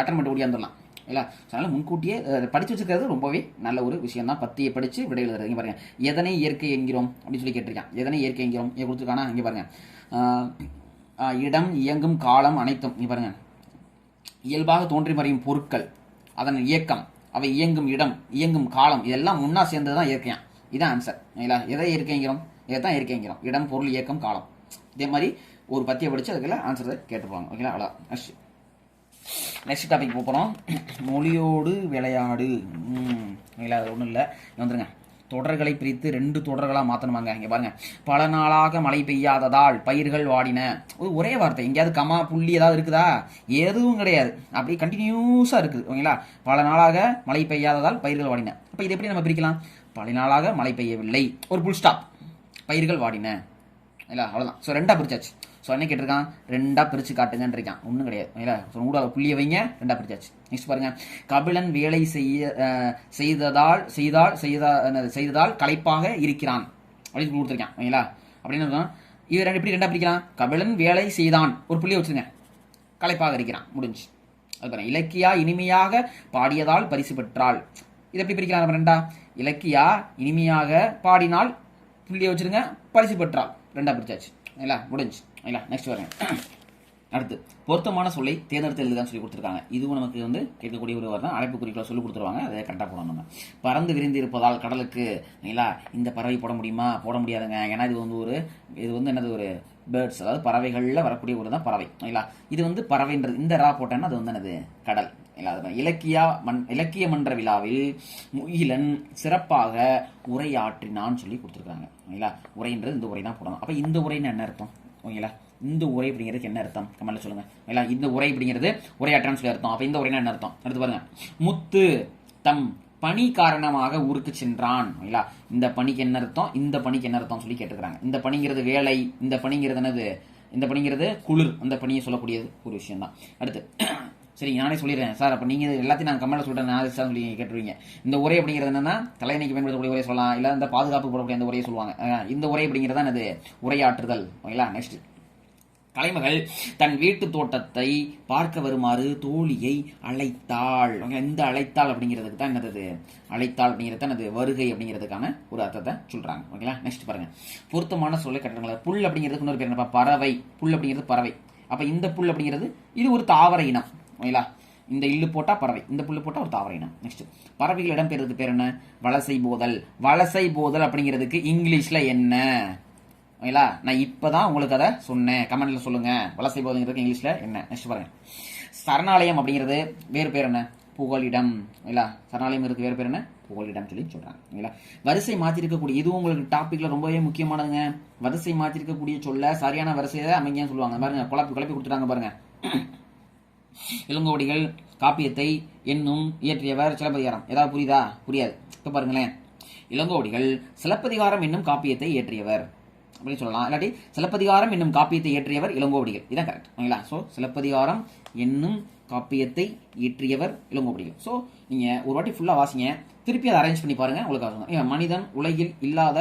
அட்டன் பண்ணிட்டு ஓடியாந்துடலாம். இல்லை, அதனால் முன்கூட்டியே படித்து வச்சுக்கிறது ரொம்பவே நல்ல ஒரு விஷயம் தான். பத்தியை படித்து விடை எழுதுறது. இங்கே பாருங்கள், எதனை இயற்கை என்கிறோம் அப்படின்னு சொல்லி கேட்டிருக்கேன். எதனை இயற்கை என்கிறோம் இங்கே கொடுத்துருக்கானா, இங்கே பாருங்கள், இடம், இயங்கும், காலம் அனைத்தும். இங்கே பாருங்கள், இயல்பாக தோன்றி மறையும் பொருட்கள், அதன் இயக்கம், அவை இயங்கும் இடம், இயங்கும் காலம், இதெல்லாம் முன்னா சேர்ந்தது தான் இயற்கையான். இதான் ஆன்சர். இல்லைங்களா, எதை இயற்கைங்கிறோம், இதை தான் இயற்கைங்கிறோம். இடம், பொருள், இயக்கம், காலம். இதே மாதிரி ஒரு பத்தியை படித்து அதுக்கெல்லாம் ஆன்சர் கேட்டுருப்பாங்க. ஓகேங்களா, அவ்வளோ. நெக்ஸ்ட் டாபிக் போகிறோம், மொழியோடு விளையாடு. இல்லை அது ஒன்றும் இல்லை, வந்துருங்க. தொடர்களை பிரித்து 2 தொடர்களாக மாற்றணுமாங்க. இங்கே பாருங்கள், பல நாளாக மழை பெய்யாததால் பயிர்கள் வாடின. ஒரே வார்த்தை, எங்கேயாவது கமா புள்ளி ஏதாவது இருக்குதா, எதுவும் கிடையாது, அப்படி கண்டினியூஸாக இருக்குது. ஓகேங்களா, பல நாளாக மழை பெய்யாததால் பயிர்கள் வாடின. அப்போ இது எப்படி நம்ம பிரிக்கலாம், பல நாளாக மழை பெய்யவில்லை, ஒரு புல் ஸ்டாப், பயிர்கள் வாடின. இல்லை அவ்வளோதான். ஸோ 2ஆக பிரிச்சாச்சு. ஸோ என்ன கேட்டிருக்கான், 2ஆக பிரித்து காட்டுங்கன்னு இருக்கான். ஒன்றும் கிடையாது. இல்லை, ஸோ கூட புள்ளியை வைங்க, 2ஆக பிரிச்சாச்சு. நெக்ஸ்ட் பாருங்கள், கபிலன் வேலை செய்ததால் களைப்பாக இருக்கிறான் அப்படின்னு கொடுத்துருக்கான். ஓகேங்களா, அப்படின்னு இவர் எப்படி 2ஆக பிரிக்கலாம், கபிலன் வேலை செய்தான், ஒரு புள்ளியை வச்சுருங்க, களைப்பாக இருக்கிறான், முடிஞ்சு. அது பாருங்க, இலக்கியா இனிமையாக பாடியதால் பரிசு பெற்றாள். இது எப்படி பிரிக்கலாம் நம்ம 2ஆ, இலக்கியா இனிமையாக பாடினால் புள்ளியை வச்சுருங்க, பரிசு பெற்றாள், 2ஆக பிரிச்சாச்சு. இல்லை, முடிஞ்சு. இல்லை, நெக்ஸ்ட் வரேன். அடுத்து பொருத்தமான சொல்லை தேர்ந்தெடுத்து எழுதுதான் சொல்லி கொடுத்துருக்காங்க. இதுவும் நமக்கு வந்து கேட்கக்கூடிய ஒரு வாரம் அழைப்பு குறிப்பில் சொல்லி கொடுத்துருவாங்க. அதை கரெக்டாக போடணும். நம்ம பறந்து விரிந்து இருப்பதால் கடலுக்கு, இல்லைங்களா, இந்த பறவை போட முடியுமா, போட முடியாதுங்க. ஏன்னா இது வந்து என்னது, ஒரு பேர்ட்ஸ், அதாவது பறவைகளில் வரக்கூடிய ஒரு தான் பறவை. இல்லைங்களா, இது வந்து பறவைன்றது இந்த ரா போட்டேன்னா அது வந்து என்னது, கடல். இல்லை, இலக்கிய மன்ற விழாவில் முகிலன் சிறப்பாக உரையாற்றினான்னு சொல்லி கொடுத்துருக்காங்க. இல்லைங்களா, உரைன்றது இந்த உரை தான் போடணும். அப்போ இந்த உரைன்னு என்ன அர்த்தம், ஓகேங்களா, இந்த உரை அப்படிங்கிறதுக்கு என்ன அர்த்தம் கமெண்ட்ல சொல்லுங்க. இல்லை, இந்த உரை அப்படிங்கிறது உரையாற்றான்னு சொல்லி அர்த்தம். அப்போ இந்த உரைனா என்ன அர்த்தம், அடுத்து பாருங்க, முத்து தம் பணி காரணமாக ஊருக்கு சென்றான். இல்லைங்களா, இந்த பணிக்கு என்ன அர்த்தம், இந்த பணிக்கு என்ன அர்த்தம் சொல்லி கேட்டுக்கிறாங்க. இந்த பணிங்கிறது வேலை, இந்த பணிங்கிறது என்னது, இந்த பணிங்கிறது குளிர், அந்த பணியை சொல்லக்கூடியது ஒரு விஷயம் தான். அடுத்து சரி, நானே சொல்லிடுறேன் சார், அப்போ நீங்கள் எல்லாத்தையும் நான் கமெண்ட்ல சொல்கிறேன், நான் சொல்லி கேட்டுருவீங்க. இந்த உரை அப்படிங்கிறது என்னன்னா, தலையணைக்கு பயன்படுத்தக்கூடிய உரையை சொல்லலாம், இல்லை இந்த பாதுகாப்பு போடக்கூடிய அந்த உரையை சொல்லுவாங்க. இந்த உரை அப்படிங்கிறதா என்னது, உரையாற்றுதல். ஓகேங்களா, நெக்ஸ்ட், கலைமகள் தன் வீட்டு தோட்டத்தை பார்க்க வருமாறு தோழியை அழைத்தாள். இந்த அழைத்தாள் அப்படிங்கிறதுக்கு தான் என்னது, அழைத்தாள் அப்படிங்கிறது தான் என்னது, வருகை அப்படிங்கிறதுக்கான ஒரு அர்த்தத்தை சொல்றாங்க. ஓகேங்களா, நெக்ஸ்ட் பாருங்க, பொருத்தமான சொல்லை கட்டுறாங்களா. புல் அப்படிங்கிறதுக்கு இன்னொரு பேர் என்னப்பா, பறவை. புல் அப்படிங்கிறது பறவை. அப்ப இந்த புல் அப்படிங்கிறது இது ஒரு தாவர இனம். ஓகேங்களா, இந்த இல்லு போட்டா பறவை, இந்த புல்லு போட்டா ஒரு தாவர இனம். நெக்ஸ்ட், பறவைகள் இடம் பெறுறதுக்கு பேர் என்ன, வலசை போதல். வலசை போதல் அப்படிங்கிறதுக்கு இங்கிலீஷ்ல என்ன, ஓகேங்களா, நான் இப்பதான் உங்களுக்கு அதை சொன்னேன், கமெண்ட்ல சொல்லுங்க, வலசை போதல்ங்கிறதுக்கு இங்கிலீஷ்ல என்ன. நெக்ஸ்ட் பாருங்க, சரணாலயம் அப்படிங்கிறது வேறு பேர் என்ன, புகலிடம். இல்ல, சரணாலயம் இருக்கு வேறு பேர் என்ன, புகலிடம் சொல்லி சொல்றாங்க. இல்ல, வரிசை மாற்றி இருக்கக்கூடிய, இதுவும் உங்களுக்கு டாபிக்ல ரொம்பவே முக்கியமானதுங்க. வரிசை மாற்றி இருக்கக்கூடிய சொல்ல சரியான வரிசையை அமைங்கன்னு சொல்லுவாங்க. பாருங்க, குழப்பி கொடுத்துட்டாங்க பாருங்க. இளங்கோவடிகள் காப்பியத்தை என்னும் இயற்றியவர் சிலப்பதிகாரம். ஏதாவது புரியுதா, புரியாது. இப்ப பாருங்களேன், இளங்கோவடிகள் சிலப்பதிகாரம் என்னும் காப்பியத்தை இயற்றியவர் அப்படின்னு சொல்லலாம். இல்லாட்டி சிலப்பதிகாரம் என்னும் காப்பியத்தை இயற்றியவர் இளங்கோவடிகள், இதான் கரெக்ட். ஓகேங்களா, ஸோ சிலப்பதிகாரம் என்னும் காப்பியத்தை இயற்றியவர் இளங்கோவடிகள். ஸோ நீங்க ஒரு வாட்டி ஃபுல்லா வாசிங்க, திருப்பி அதை அரேஞ்ச் பண்ணி பாருங்க, உங்களுக்கு மனிதன் உலகில் இல்லாத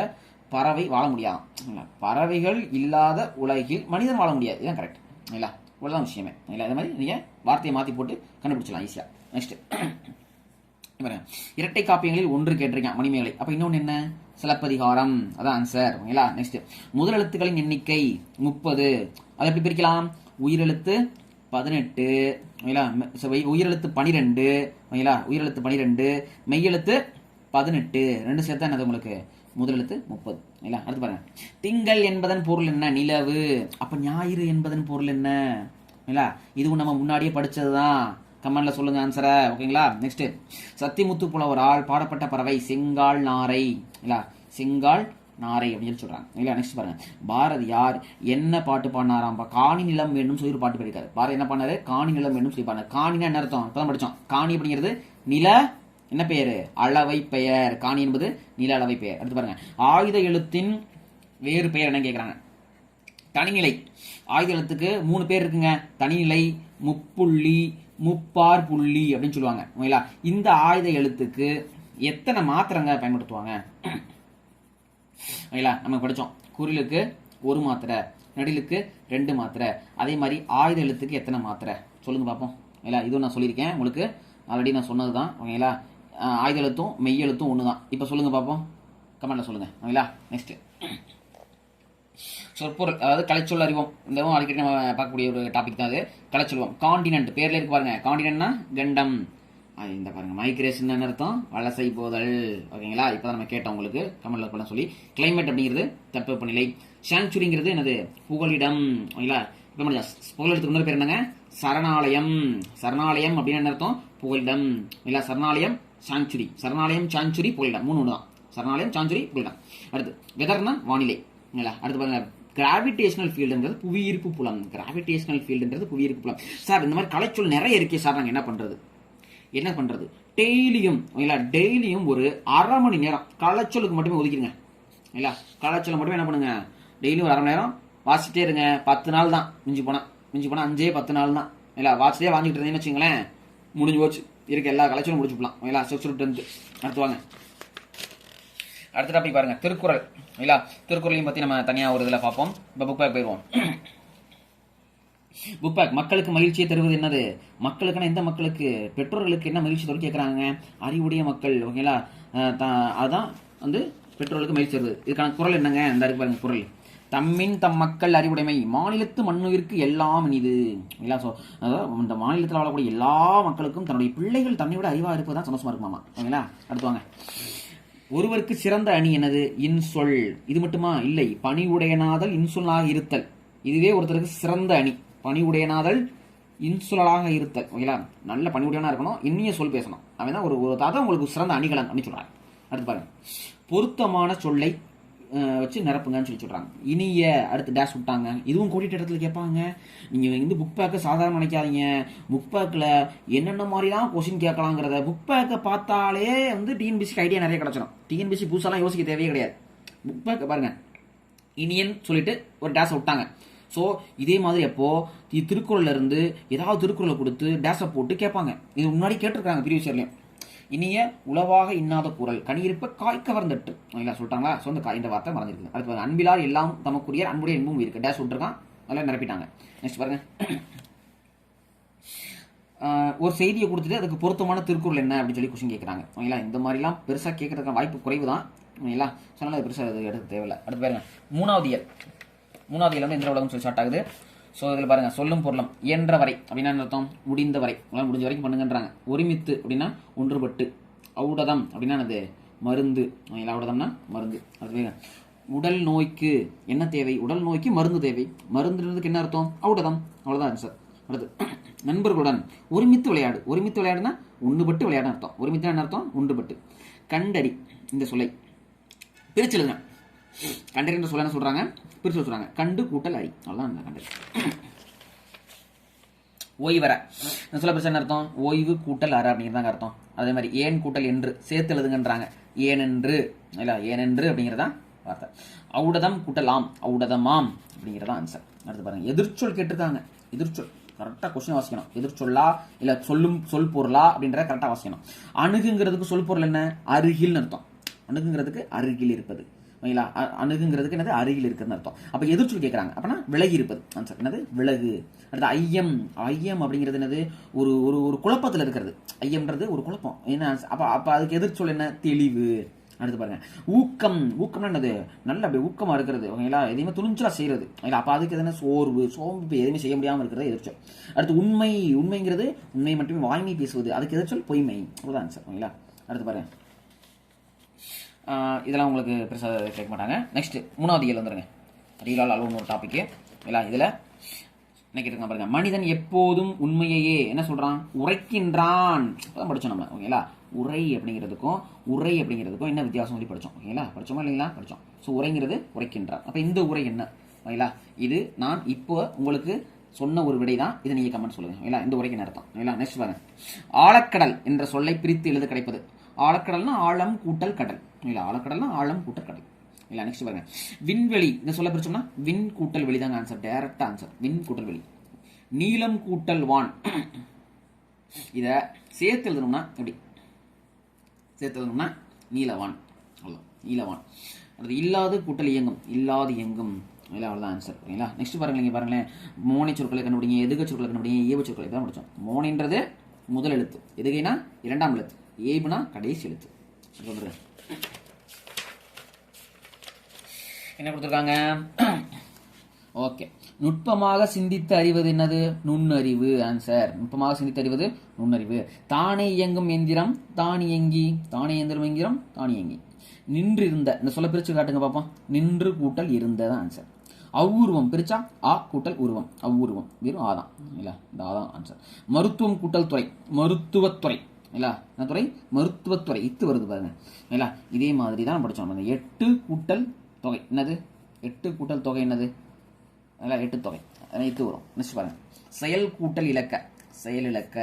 பறவை வாழ முடியாது. பறவைகள் இல்லாத உலகில் மனிதன் வாழ முடியாது, இதான் கரெக்ட். இல்லைங்களா, இவ்வளவுதான் விஷயமே. இல்லை, இது மாதிரி நீங்க வார்த்தையை மாற்றி போட்டு கண்டுபிடிச்சலாம் ஈஸியாக. நெக்ஸ்ட், இரட்டை காப்பியங்களில் ஒன்று கேட்டிருக்கேன் மணிமேகலை. அப்ப இன்னொன்னு என்ன? சிலப்பதிகாரம். அதான் ஆன்சர். ஓகேங்களா? நெக்ஸ்ட், முதல் எழுத்துக்களின் எண்ணிக்கை 30. அதை எப்படி பிரிக்கலாம்? உயிரெழுத்து 18, உயிரெழுத்து 12, உயிரெழுத்து 12, மெய்யெழுத்து 18, ரெண்டு சேர்த்தா என்னது உங்களுக்கு? முதல் எழுத்து 30. அடுத்து பாருங்க, திங்கள் என்பதன் பொருள் என்ன? நிலவு. அப்ப ஞாயிறு என்பதன் பொருள் என்ன? இதுவும் நம்ம முன்னாடியே படிச்சதுதான். கமெண்ட்ல சொல்லுங்க ஆன்சரை. ஓகேங்களா? நெக்ஸ்ட், சத்திமுத்து புலவரால் பாடப்பட்ட பறவை செங்கால் நாரை. செங்கால் நாரை அப்படின்னு சொல்றாங்க. நெக்ஸ்ட் பாருங்க, பாரதியார் என்ன பாட்டு பாடினாராம்? காணி நிலம் வேண்டும் சொல்லி ஒரு பாட்டு பாடிருக்காரு. பாரதி என்ன பண்ணாரு? காணி நிலம் வேண்டும் சொல்லி பாடினார். காணினா என்ன அர்த்தம்? இப்பதான் படிச்சோம். காணி அப்படிங்கிறது நில என்ன பெயரு? அளவை பெயர். காணி என்பது நில அளவை பெயர். அடுத்து பாருங்க, ஆயுத எழுத்தின் வேறு பெயர் என்ன கேட்கிறாங்க? தனிநிலை. ஆயுத எழுத்துக்கு 3 பேர் இருக்குங்க. தனிநிலை, முப்புள்ளி, முப்பார் புள்ளி அப்படின்னு சொல்லுவாங்க. ஓகேங்களா? இந்த ஆயுத எழுத்துக்கு எத்தனை மாத்திரங்க பயன்படுத்துவாங்க? நம்ம படிச்சோம். குறிலுக்கு 1 மாத்திரை, நடிலுக்கு 2 மாத்திரை. அதே மாதிரி ஆயுத எழுத்துக்கு எத்தனை மாத்திரை சொல்லுங்க பார்ப்போம். இதுவும் நான் சொல்லியிருக்கேன் உங்களுக்கு, ஆல்ரெடி நான் சொன்னதுதான். ஓகேங்களா? ஆயுத எழுத்தும் மெய் எழுத்தும் ஒன்று தான். இப்போ சொல்லுங்க பார்ப்போம், கமெண்ட்ல சொல்லுங்க. ஓகேங்களா? நெக்ஸ்ட், சொற்பொருள், அதாவது கலைச்சொல் அறிவோம். இந்த அடிக்கடி நம்ம பார்க்கக்கூடிய ஒரு டாபிக் தான் அது. கலைச்சொல்வோம். காண்டினென்ட் பேர்ல இருக்கு பாருங்க. காண்டினென்ட்னா கண்டம். இந்த பாருங்க, மைக்ரேஷன் என்ன அர்த்தம்? வலசை போதல். ஓகேங்களா? இப்பதான் நம்ம கேட்டோம் உங்களுக்கு, கமெண்ட்ல பண்ண சொல்லி. கிளைமேட் அப்படிங்கிறது தட்பவெப்பநிலை. சாங்சுரிங்கிறது என்னது? புகலிடம். ஓகேங்களா? இப்போ புகலிடத்துக்கு இன்னொரு பேர் என்னங்க? சரணாலயம். சரணாலயம் அப்படின்னு என்ன அர்த்தம்? புகலிடம். இல்ல சரணாலயம், சாங்சுரி. சரணாலயம், சாங்சுரி, புகலிடம் 3 தான். சரணாலயம், சாங்சுரி, புகலிடம். அடுத்து வெதர்னா வானிலை. அடுத்து பாருங்க, கிராவிடேஷனல் ஃபீல்டுன்றது புவியீர்ப்பு புலம். கிராவிடேஷனல் ஃபீல்டுன்றது புவியீர்ப்பு புலம். சார் இந்த மாதிரி கலைச்சொல் நிறைய இருக்கே சார், நாங்கள் என்ன பண்றது? டெய்லியும் ஒரு அரை மணி நேரம் கலைச்சொலுக்கு மட்டுமே ஒதுக்கிடுங்க. கலைச்சொல்லை மட்டுமே என்ன பண்ணுங்க? டெய்லியும் ஒரு அரை மணி நேரம் வாசிட்டே இருங்க. 10 நாள் தான் மிஞ்சி போனா 5-10 நாள் தான். வாசிட்டே வாங்கிட்டு இருந்தீங்கன்னு வச்சுங்களேன், முடிஞ்சு போச்சு. இருக்க எல்லா கலைச்சொலும் முடிச்சுக்கலாம். அடுத்து வாங்க, அடுத்த டாபிக் பாருங்க, திருக்குறள். திருக்குறளையும் பத்தி நம்ம தனியா ஒரு இதுல பார்ப்போம். இப்ப புக் பேக் போயிடுவோம். புக் பேக், மக்களுக்கு மகிழ்ச்சியை தருவது என்னது? மக்களுக்குன்னா எந்த மக்களுக்கு? பெற்றோர்களுக்கு என்ன மகிழ்ச்சி தரும் கேட்கறாங்க? அறிவுடைய மக்கள். ஓகேங்களா? அதான் பெற்றோர்களுக்கு மகிழ்ச்சி தருவது. இதுக்கான குறள் என்னங்க? இந்த இருக்கு பாருங்க குறள். தம்மின் தம் மக்கள் அறிவுடைமை, மாநிலத்து மண்ணுயிருக்கு எல்லாம் இனிது. இந்த மாநிலத்தில் வாழக்கூடிய எல்லா மக்களுக்கும் தன்னுடைய பிள்ளைகள் தன்னை விட அறிவா இருப்பதுதான் சந்தோஷமா இருக்குமாமா. ஓகேங்களா? அடுத்து வாங்க, ஒருவருக்கு சிறந்த அணி என்னது? இன்சொல். இது மட்டுமா? இல்லை, பணிவுடையனாதல் இன்சொல்லாக இருத்தல். இதுவே ஒருத்தருக்கு சிறந்த அணி. பணிவுடையனாதல் இன்சொல்லாக இருத்தல். ஓகேங்களா? நல்ல பணிவுடையனா இருக்கணும், இனிய சொல் பேசணும். அவன் தான் அதான் உங்களுக்கு சிறந்த அணிகலன் அப்படின்னு சொல்றாங்க. அடுத்து பாருங்க, பொருத்தமான சொல்லை வச்சு நிரப்புங்கன்னு சொல்றாங்க. இனிய, அடுத்து டேஷ் விட்டாங்க. இதுவும் கோடிட்ட இடத்துல கேட்பாங்க. நீங்க புக் பேக்கை சாதாரண நினைக்காதீங்க. புக் பேக்ல என்னென்ன மாதிரிலாம் கொஸ்டின் கேட்கலாங்கிறத புக் பேக்கை பார்த்தாலே டிஎன்பிசிக்கு ஐடியா நிறைய கிடைச்சிடும். டிஎன்பிசி புதுசாலாம் யோசிக்க தேவையே கிடையாது. புக் பேக்கை பாருங்க, இனியன் சொல்லிட்டு ஒரு டேஷ் விட்டாங்க. ஸோ இதே மாதிரி எப்போ திருக்குறள்ல இருந்து ஏதாவது திருக்குறளை கொடுத்து டேஷை போட்டு கேட்பாங்க. இது முன்னாடி கேட்டிருக்காங்க ப்ரீவியஸ் இயர்லயும். இனிய உளவாக இன்னாத குரல், கனியிருப்ப காய் கவர்ந்தட்டு. சொல்லிட்டாங்களா? சொந்த இந்த வார்த்தை மறந்துருக்கு. அடுத்து அன்பிலார் எல்லாம் தமக்குரிய அன்புடைய என்பும் இருக்கு. டேஷ் விட்டுருக்கான், அதெல்லாம் நிரப்பிட்டாங்க. நெக்ஸ்ட் பாருங்க, ஒரு செய்தியை கொடுத்துட்டு அதுக்கு பொருத்தமான திருக்குறள் என்ன அப்படின்னு சொல்லி கொஸ்டின் கேட்கறாங்க. ஓகேங்களா? இந்த மாதிரிலாம் பெருசாக கேட்கறதுக்கான வாய்ப்பு குறைவு தான். ஓகேங்களா? சொன்னாலும் அது பெருசாக எடுக்க தேவையில்லை. அடுத்து பாருங்க, மூணாவது இயல் எந்திர உலகம் சொல்லி ஸ்டார்ட் ஆகுது. ஸோ இதில் பாருங்க, சொல்லும் பொருளும். இயன்ற வரை அப்படின்னா அர்த்தம்? முடிந்த வரை, முடிஞ்ச வரைக்கும் பண்ணுங்கன்றாங்க. ஒருமித்து அப்படின்னா ஒன்றுபட்டு. ஔடதம் அப்படின்னா என்னது? மருந்து. ஔடதம்னா மருந்து. அது உடல் நோய்க்கு என்ன தேவை? உடல் நோய்க்கு மருந்து தேவை. மருந்துன்றதுக்கு என்ன அர்த்தம்? ஔடதம். அவ்வளோதான் ஆன்சர். அடுத்து, நண்பர்களுடன் ஒருமித்து விளையாடு. ஒருமித்து விளையாடுனா ஒன்றுபட்டு விளையாடுன்னு அர்த்தம். ஒருமித்து என்ன அர்த்தம்? ஒன்றுபட்டு. கண்டறி இந்த சொல்லை பிரிச்சு எழுதுங்க. கண்டறி என்ற சொல்ல என்ன சொல்றாங்க? பிரிச்சு சொல்றாங்க. கண்டு கூட்டல் அறி. அவ்வளவுதான் கண்டறி. ஓய்வற இந்த சொல்ல பிரிச்சு என்ன அர்த்தம்? ஓய்வு கூட்டல் அற அப்படிங்கிறதாங்க அர்த்தம். அதே மாதிரி ஏன் கூட்டல் என்று சேர்த்து எழுதுங்கன்றாங்க. ஏனென்று இல்ல, ஏனென்று அப்படிங்கிறதான் வார்த்தை. ஔடதம் கூட்டல் ஆம், ஔடதமாம் அப்படிங்கிறதா ஆன்சர். அடுத்து பாருங்க, எதிர்ச்சொல் கேட்டிருக்காங்க. எதிர்ச்சொல் கரெக்டாக கொஸ்டின் வாசிக்கணும். எதிர்ச்சொல்லா இல்ல சொல் பொருளா அப்படின்றத கரெக்டாக வாசிக்கணும். அணுகுங்கிறதுக்கு சொல் பொருள் என்ன? அருகில் அர்த்தம். அணுகுங்கிறதுக்கு அருகில் இருப்பது. ஓகேங்களா. அணுகுங்கிறதுக்கு என்னது அருகில் இருக்குன்னு அர்த்தம். அப்போ எதிர்ச்சொல் கேட்குறாங்க அப்படின்னா விலகி இருப்பது ஆன்சர் என்னது விலகு. அடுத்து ஐயம். ஐயம் அப்படிங்கிறது என்னது ஒரு ஒரு ஒரு குழப்பத்தில் இருக்கிறது. ஐயம்ன்றது ஒரு குழப்பம் என்ன. அப்போ அதுக்கு எதிர்ச்சொல் என்ன தெளிவு. அடுத்து பாருங்க ஊக்கம். ஊக்கம்னா என்னது நல்ல அப்படி ஊக்கமா இருக்கிறது ஓகேங்களா, எதையுமே துணிச்சலா செய்யறது. அப்போ அதுக்கு எதுனா சோர்வு சோம்பு எதுவுமே செய்ய முடியாமல் இருக்கிறது எதிர்ச்சொல். அடுத்து உண்மை. உண்மைங்கிறது உண்மை மட்டுமே வாய்மை பேசுவது, அதுக்கு எதிர்ச்சொல் பொய்மை. அவ்வளோதான் ஆன்சர் ஓகேங்களா. அடுத்து பாருங்க இதெல்லாம் உங்களுக்கு பெருசாக கேட்க மாட்டாங்க. நெக்ஸ்ட் 3வது இயல் வந்துருங்க. ரீலால் அலுவலன் ஒரு டாபிக்கு இல்லை. இதில் என்ன கேட்டிருக்காங்க பாருங்க. மனிதன் எப்போதும் உண்மையையே என்ன சொல்றான் உரைக்கின்றான். அதான் படித்தோம் நம்ம ஓகேங்களா. உரை அப்படிங்கிறதுக்கும் உரை அப்படிங்கிறதுக்கும் என்ன வித்தியாசம் சொல்லி படித்தோம் ஓகேங்களா. படித்தோமா இல்லைங்களா படித்தோம். ஸோ உரைங்கிறது உரைக்கின்றான். அப்போ இந்த உரை என்ன ஓகேங்களா. இது நான் இப்போ உங்களுக்கு சொன்ன ஒரு விடை தான். இதை நீங்கள் கமெண்ட் சொல்லுங்க ஓகேங்களா. இந்த உரைக்கு அர்த்தம் ஓகேங்களா. நெக்ஸ்ட் பாருங்க. ஆழக்கடல் என்ற சொல்லை பிரித்து எழுத கிடைப்பது. ஆழக்கடல்னா ஆழம் கூட்டல் கடல் இல்லை. ஆழக்கடல்னா ஆழம் கூட்டல் கடல் இல்லை. நெக்ஸ்ட் பாருங்க. விண்வெளி இந்த சொல்ல பிரிச்சோம்னா விண் கூட்டல் வெளி தாங்க ஆன்சர். டைரக்டா ஆன்சர் விண் கூட்டல் வெளி. நீலம் கூட்டல் வான். இதை சேர்த்து எழுதணும்னா எப்படி சேர்த்து எழுதணும்னா நீலவான். அவ்வளோ நீலவான். அடுத்து இல்லாது கூட்டல் இயங்கும். இல்லாது இயங்கும் இல்லை. அவ்வளோதான் ஆன்சர் ஓகேங்களா. நெக்ஸ்ட் பாருங்க. நீங்கள் பாருங்களேன் மோனை சொற்களை கண்டுபிடிங்க, எதுக சொற்களை கண்டுபிடிங்க, ஏவ சொற்களை தான் படித்தோம். மோனைன்றது முதல் எழுத்து, எதுகைனா 2ஆம் எழுத்து, ஏபுனா கடைசி எழுத்து. என்ன கொடுத்துருக்காங்க ஓகே. நுட்பமாக சிந்தித்து அறிவது என்னது நுண்ணறிவு. ஆன்சர் நுட்பமாக சிந்தித்து அறிவது நுண்ணறிவு. தானே இயங்கும் எந்திரம் தானியங்கி. தானே இயந்திரம் எந்திரம் தானியங்கி. நின்று இருந்த இந்த சொல்ல பிரிச்சு காட்டுங்க பார்ப்போம். நின்று கூட்டல் இருந்த ஆன்சர். அவ்வூர்வம் பிரிச்சா ஆ கூட்டல் உருவம். அவ்வூர்வம் வெறும் ஆதான் இல்ல. இந்த ஆதான் ஆன்சர். மருத்துவம் கூட்டல் துறை. மருத்துவத்துறை இல்ல. என்ன துறை மருத்துவத்துறை. இத்து வருது பாருங்க இல்ல. இதே மாதிரி தான் படிச்சோம். 8 கூட்டல் தொகை என்னது 8 கூட்டல் தொகை என்னது 8 தொகை இத்து வரும். நெக்ஸ்ட் பாருங்க. செயல் கூட்டல் இலக்க. செயல் இலக்க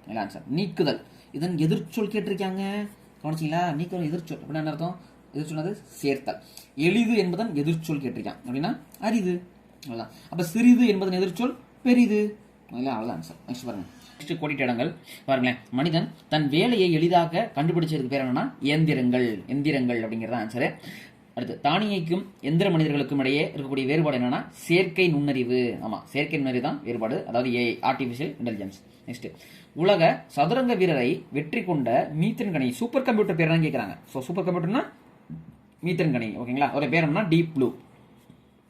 இல்ல ஆன்சர். நீக்குதல் இதன் எதிர்ச்சொல் கேட்டிருக்காங்க கவனிச்சிங்களா. நீக்குதல் எதிர்ச்சொல் அப்படின்னா என்ன அர்த்தம். எதிர்ச்சொல் சேர்த்தல். எளிது என்பதன் எதிர்ச்சொல் கேட்டிருக்கான் அப்படின்னா அரிது. அவ்வளோதான். அப்போ சிறிது என்பதன் எதிர்ச்சொல் பெரிது. அவ்வளோதான் ஆன்சர். நெக்ஸ்ட் பாருங்க. நெக்ஸ்ட் கோடிட்ட இடங்கள் பாருங்களேன். மனிதன் தன் வேலையை எளிதாக கண்டுபிடிச்சதுக்கு பேர் என்னன்னா எந்திரங்கள். எந்திரங்கள் அப்படிங்கிறத ஆன்சரு. அடுத்து தானியைக்கும் எந்திர மனிதர்களுக்கும் இடையே இருக்கக்கூடிய வேறுபாடு என்னன்னா செயற்கை நுண்ணறிவு. ஆமா செயற்கை நுண்ணறிவு தான் வேறுபாடு, அதாவது ஏஐ ஆர்டிபிஷியல் இன்டெலிஜென்ஸ். நெக்ஸ்ட் உலக சதுரங்க வீரரை வெற்றி கொண்ட மீத்தன் கணி. சூப்பர் கம்ப்யூட்டர் பேர் தான் கேட்குறாங்க. ஸோ சூப்பர் கம்ப்யூட்டர்னா மீத்தன் கணி ஓகேங்களா. ஒரு பேர் என்னன்னா டீப் ப்ளூ.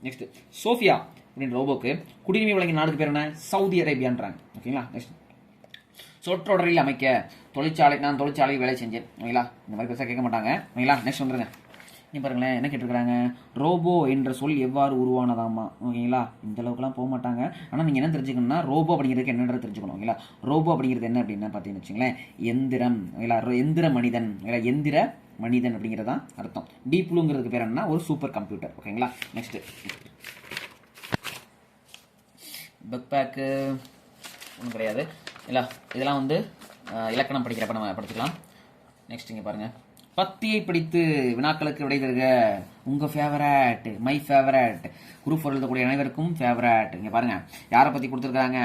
நெக்ஸ்ட் சோஃபியா அப்படின்ற ரோபோக்கு குடியுரிமை வழங்கிய நாடுக்கு பேர் என்ன சவுதி அரேபியான்றாங்க ஓகேங்களா. நெக்ஸ்ட் சொற்றொடரில் அமைக்க தொழிற்சாலை. நான் தொழிற்சாலை வேலை செஞ்சேன் ஓகேங்களா. இந்த மாதிரி பெருசாக கேட்க மாட்டாங்க ஓகேங்களா. நெக்ஸ்ட் வந்துருங்க. நீ பாருங்களேன் என்ன கேட்டிருக்கிறாங்க. ரோபோ என்ற சொல் எவ்வாறு உருவானதாமா ஓகேங்களா. இந்த அளவுக்குலாம் போக மாட்டாங்க. ஆனால் நீங்கள் என்ன தெரிஞ்சுக்கணும்னா ரோபோ அப்படிங்கிறதுக்கு என்னன்றது தெரிஞ்சுக்கணும் ஓகேங்களா. ரோபோ அப்படிங்கிறது என்ன அப்படின்னா பார்த்தீங்கன்னு வச்சுங்களேன் எந்திரம் ஓகேங்களா. எந்திர மனிதன் ஓகேங்களா. எந்திர மனிதன் அப்படிங்கிறது தான் அர்த்தம். டீப் ப்ளூங்கிறதுக்கு பேர் என்னன்னா ஒரு சூப்பர் கம்ப்யூட்டர் ஓகேங்களா. நெக்ஸ்ட் புக் பேக்கு ஒன்றும் கிடையாது இல்லை. இதெல்லாம் வந்து இலக்கணம் படிக்கிறப்ப நம்ம படிச்சுக்கலாம். நெக்ஸ்ட் இங்கே பாருங்கள். பத்தியை படித்து வினாக்களுக்கு விடை தருக. உங்கள் ஃபேவரட் மை ஃபேவரட் குரூப் 4 எழுதக்கூடிய அனைவருக்கும் ஃபேவரட். இங்கே பாருங்கள் யாரை பற்றி கொடுத்துருக்காங்க.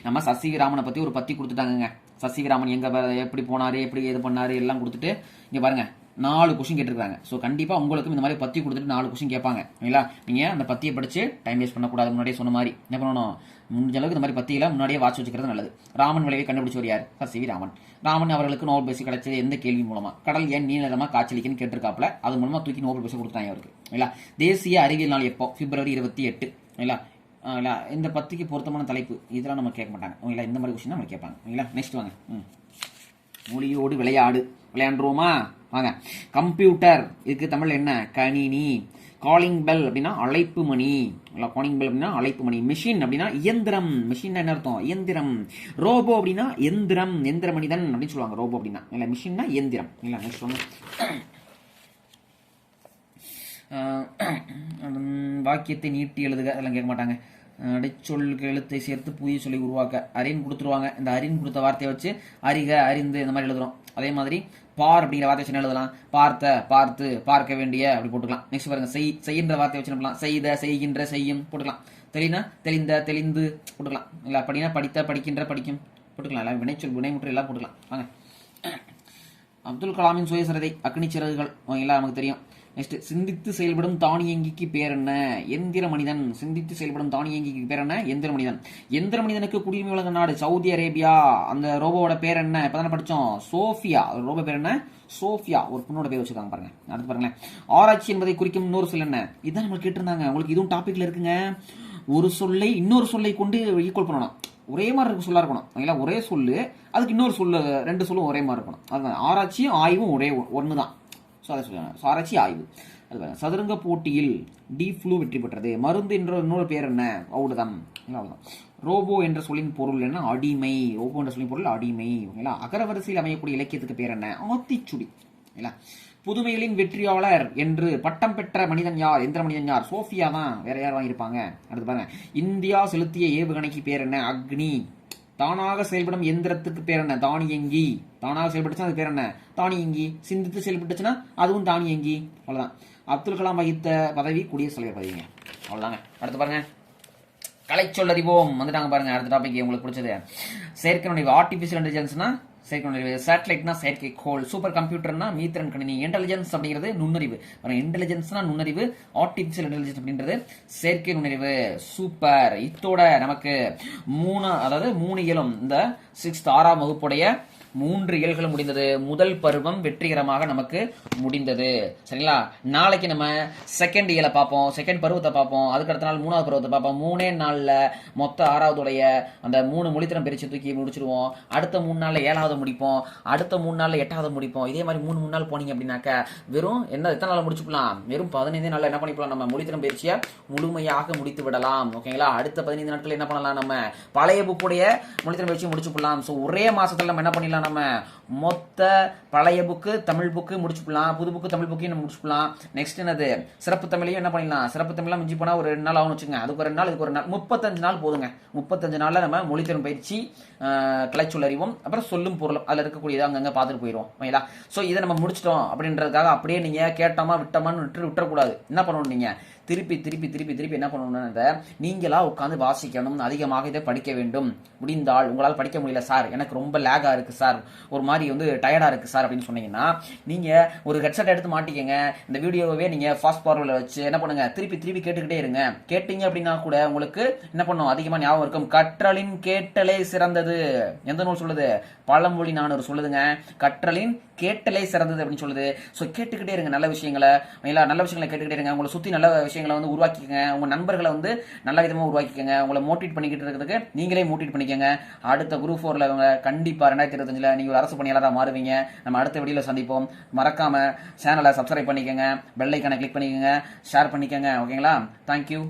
நம்ம சசிவிராமனை பற்றி ஒரு பத்தி கொடுத்துட்டாங்க. சசிவிராமன் எங்கே எப்படி போனார் எப்படி இது பண்ணார் எல்லாம் கொடுத்துட்டு இங்கே பாருங்கள் 4 கொஸ்டின் கேட்டிருக்காங்க. ஸோ கண்டிப்பாக உங்களுக்கும் இந்த மாதிரி பத்தி கொடுத்துட்டு 4 கொஸ்டின் கேட்பாங்க இல்லைங்களா. நீங்கள் அந்த பத்தியை படித்து டைம் வேஸ்ட் பண்ணக்கூடாது. முன்னாடியே சொன்ன மாதிரி என்ன பண்ணணும் முடிஞ்ச அளவுக்கு இந்த மாதிரி பத்தியில் முன்னாடியே வாட்ச் வச்சுக்கிறது நல்லது. ராமன் விளைவை கண்டுபிடிச்சவர் யார் சசிவி ராமன். ராமன் அவர்களுக்கு நோபல் பரிசு கிடைச்சது எந்த கேள்வி மூலமா கடல் ஏன் நீளமா காய்ச்சலிக்குன்னு கேட்டிருக்காப்ல. அது மூலமா தூக்கி நோபல் பரிசு கொடுத்தாங்க அவருக்கு இல்ல. தேசிய அறிவியல் நாள் எப்போ பிப்ரவரி 28 இல்ல. இந்த பத்திக்கு பொருத்தமான தலைப்பு இதெல்லாம் நம்ம கேட்க மாட்டாங்க ஓகேங்களா. இந்த மாதிரி கொஸ்டின் நம்ம கேட்பாங்க ஓகேங்களா. நெக்ஸ்ட் வாங்க. மொழியோடு விளையாடு. விளையாண்டுருவோமா வாங்க. கம்ப்யூட்டர் இதுக்கு தமிழ் என்ன கணினி. காலிங் பெல் அப்படின்னா அழைப்பு மணி. காலிங் பெல் அப்படின்னா அழைப்பு மணி. மிஷின் அப்படின்னா இயந்திரம். மிஷின் என்ன அர்த்தம் இயந்திரம். ரோபோ அப்படின்னா எந்திரம் எந்திர மனிதன் அப்படின்னு சொல்லுவாங்க ரோபோ அப்படின்னா இல்லை. மிஷின்னா இயந்திரம் இல்லை. நெக்ஸ்ட் ஒன்று வாக்கியத்தை நீட்டி எழுதுக அதெல்லாம் கேட்க மாட்டாங்க. அடைச்சொல்லுக்கு எழுத்தை சேர்த்து புதிய சொல்லி உருவாக்க அரின் கொடுத்துருவாங்க. இந்த அரின் கொடுத்த வார்த்தையை வச்சு அறிக அறிந்து இந்த மாதிரி எழுதுறோம். அதே மாதிரி பார் அப்படிங்கிற வார்த்தை வச்சு எழுதலாம். பார்த்த பார்த்து பார்க்க வேண்டிய அப்படி போட்டுக்கலாம். நெக்ஸ்ட் பாருங்க செய்கின்ற வார்த்தை வச்சு நம்பலாம். செய்த செய்கின்ற செய்யும் போட்டுக்கலாம். தெளினா தெளிந்த தெளிந்து போட்டுக்கலாம் இல்லை. அப்படின்னா படித்த படிக்கின்ற படிக்கும் போட்டுக்கலாம். எல்லாம் வினைச்சொல் வினைமுற்று எல்லாம் போட்டுக்கலாம் வாங்க. அப்துல் கலாமின் சுயசரிதை அக்னி சிறகுகள் எல்லாம் நமக்கு தெரியும். நெக்ஸ்ட் சிந்தித்து செயல்படும் தானியங்கிக்கு பேர் என்ன? எந்திர மனிதன். சிந்தித்து செயல்படும் தானியங்கிக்கு பேர் என்ன? எந்திர மனிதன். எந்திர மனிதனுக்கு குடியுரிமை வழங்கும் நாடு சவுதி அரேபியா. அந்த ரோபோவோட பேர் என்ன? இப்பதானே படிச்சோம், சோஃபியா. ரோபோ பேர் என்ன? சோஃபியா. ஒரு பொண்ணோட பேர் வச்சிருக்காங்க பாருங்க. அடுத்து பாருங்களேன், ஆராய்ச்சி என்பதை குறிக்கும் இன்னொரு சொல் என்ன? இதான் நம்ம கேட்டிருந்தாங்க. உங்களுக்கு இதுவும் டாபிக்ல இருக்குங்க. ஒரு சொல்லை இன்னொரு சொல்லை கொண்டு ஈக்குவல் பண்ணணும். ஒரே மாதிரி இருக்க சொல்லா இருக்கணும். ஓகேங்களா? ஒரே சொல்லு, அதுக்கு இன்னொரு சொல்லு, ரெண்டு சொல்லும் ஒரே மாதிரி இருக்கணும். அதுதான் ஆராய்ச்சியும் ஆய்வும் ஒரே ஒன்று தான். ஸோ அதை சொல்லுவாங்க, ஆராய்ச்சி ஆய்வு. அது சதுரங்க போட்டியில் டி ஃப்ளூ வெற்றி பெற்றது. மருந்து என்ற இன்னொரு பேர் என்ன? அவ்வளோதான். அவ்வளோதான். ரோபோ என்ற சொல்லின் பொருள் என்ன? அடிமை. ரோபோ என்ற சொல்லின் பொருள் அடிமை. ஓகேங்களா? அகரவரிசையில் அமையக்கூடிய இலக்கியத்துக்கு பேர் என்ன? ஆத்திச்சுடி. ஓகேங்களா? புதுமைகளின் வெற்றியாளர் என்று பட்டம் பெற்ற மனிதன் யார்? எந்திர மனிதன் யார்? சோஃபியா தான். வேற யார் வாங்கியிருப்பாங்க? அடுத்து பாருங்க, இந்தியா செலுத்திய ஏவுகணைக்கு பேர் என்ன? அக்னி. தானாக செயல்படும் எந்திரத்துக்கு பேர் என்ன? தானியங்கி. தானாக செயல்பட்டுச்சுன்னா அது பேர் என்ன? தானியங்கி. சிந்தித்து செயல்பட்டுச்சுன்னா அதுவும் தானியங்கி. அவ்வளவுதான். அப்துல் கலாம் வகித்த பதவி குடியரசுத் தலைவர் பதவிங்க. அவ்வளவுதாங்க. அடுத்து பாருங்க, கலை சொல்லறிவோம் வந்துட்டாங்க பாருங்க. அடுத்த டாபிக் உங்களுக்கு பிடிச்சது செயற்கை நுண்ணறிவு. ஆர்டிபிஷியல் இன்டெலிஜென்ஸ்னா செயற்கை நுண்ணறிவு. சேட்டலைட்னா செயற்கைக்கோள். சூப்பர் கம்ப்யூட்டர்னா மீத்திரன் கணினி. இன்டெலிஜென்ஸ் அப்படிங்கிறது நுண்ணறிவு. இன்டெலிஜென்ஸ்னா நுண்ணறிவு, ஆர்டிபிஷியல் இன்டெலிஜென்ஸ் அப்படின்றது செயற்கை நுண்ணறிவு. சூப்பர். இத்தோட நமக்கு மூணு இயலும் இந்த 6th 6ஆம் வகுப்புடைய 3 இயல்களும் முடிந்தது. முதல் பருவம் வெற்றிகரமாக நமக்கு முடிந்தது. சரிங்களா? நாளைக்கு நம்ம செகண்ட் இயலை பார்ப்போம், செகண்ட் பருவத்தை பார்ப்போம். அதுக்கு அடுத்த நாள் 3வது பருவத்தை பார்ப்போம். 3 நாள்ல மொத்த 6வதுடைய அந்த 3 மொழித்திறன் பரீட்சை தூக்கி முடிச்சிருவோம். அடுத்த 3 நாள்ல 7வது முடிப்போம். அடுத்த 3 நாள்ல 8வது முடிப்போம். இதே மாதிரி 3 நாள் போனீங்க அப்படின்னாக்க வெறும் எத்தனை நாள் முடிச்சுக்கலாம்? வெறும் 15 நாள்ல என்ன பண்ணிக்கலாம்? நம்ம மொழித்திறன் பயிற்சியை முழுமையாக முடித்து விடலாம். ஓகேங்களா? அடுத்த 15 நாட்கள் என்ன பண்ணலாம்? நம்ம பழைய புக்குடைய மொழித்திறன் பயிற்சியை முடிச்சுக்கலாம். ஸோ ஒரே மாசத்துல நம்ம என்ன பண்ணிடலாம்? நம்ம மொத்த பழைய புக்கு தமிழ் புக்கு முடிச்சுக்கலாம், புது புக்கு தமிழ் புக்கையும் நம்ம முடிச்சுக்கலாம். நெக்ஸ்ட் என்னது? சிறப்பு தமிழையும் என்ன பண்ணிடலாம்? சிறப்பு தமிழ்லாம் மிஞ்சி போனா ஒரு 2 நாள் ஆகும் வச்சுங்க. அதுக்கு ஒரு 2 நாள், இதுக்கு ஒரு நாள், 35 நாள் போதுங்க. 35 நாள்ல நம்ம மொழித்திறன் பயிற்சி, கலைச்சொல் அறிவும், அப்புறம் சொல்லும் பொருளும் அதில் இருக்கக்கூடியது அங்கங்க பார்த்துட்டு போயிடுவோம். ஓகேங்களா? ஸோ இதை நம்ம முடிச்சிட்டோம் அப்படின்றதுக்காக அப்படியே நீங்க கேட்டோமா விட்டோமான்னு விட்டுறக்கூடாது. என்ன பண்ணணும்? நீங்க திருப்பி திருப்பி திருப்பி திருப்பி என்ன பண்ணணும்னா நீங்களா உட்காந்து வாசிக்கணும். அதிகமாக இதை படிக்க வேண்டும். முடிந்தால் உங்களால் படிக்க முடியல சார், எனக்கு ரொம்ப லேகா இருக்கு சார், ஒரு மாதிரி வந்து டயர்டா இருக்கு சார் அப்படின்னு சொன்னீங்கன்னா நீங்க ஒரு ஹெட்செட் எடுத்து மாட்டிக்கங்க. இந்த வீடியோவே நீங்க ஃபாஸ்ட் ஃபார்வர்ட்ல வச்சு என்ன பண்ணுங்க? திருப்பி திருப்பி கேட்டுக்கிட்டே இருங்க. கேட்டீங்க அப்படின்னா கூட உங்களுக்கு என்ன பண்ணும்? அதிகமா ஞாபகம் இருக்கும். கற்றலின் கேட்டலே சிறந்தது. எந்த நூல் சொல்லுது? பழமொழி 400 சொல்லுதுங்க. கற்றலின் கேட்டலே சிறந்தது அப்படின்னு சொல்லுது. ஸோ கேட்டுக்கிட்டே இருங்க நல்ல விஷயங்களை. நல்ல விஷயங்களை கேட்டுக்கிட்டே இருங்க. உங்களை சுற்றி நல்ல விஷயங்களை வந்து உருவாக்கிக்கங்க. உங்கள் நண்பர்களை வந்து நல்ல விதமாக உருவாக்கிக்கங்க. உங்களை மோட்டிவேட் பண்ணிக்கிட்டு இருக்கிறதுக்கு நீங்களே மோட்டிவேட் பண்ணிக்கங்க. அடுத்த குரூப் 4ல கண்டிப்பாக 2025 நீங்கள் ஒரு அரசு பணியாளராக மாறுவீங்க. நம்ம அடுத்த வீடியோவில் சந்திப்போம். மறக்காம சேனலை சப்ஸ்கிரைப் பண்ணிக்கங்க, பெல் ஐக்கானை கிளிக் பண்ணிக்கங்க, ஷேர் பண்ணிக்கங்க. ஓகேங்களா? தேங்க்யூ.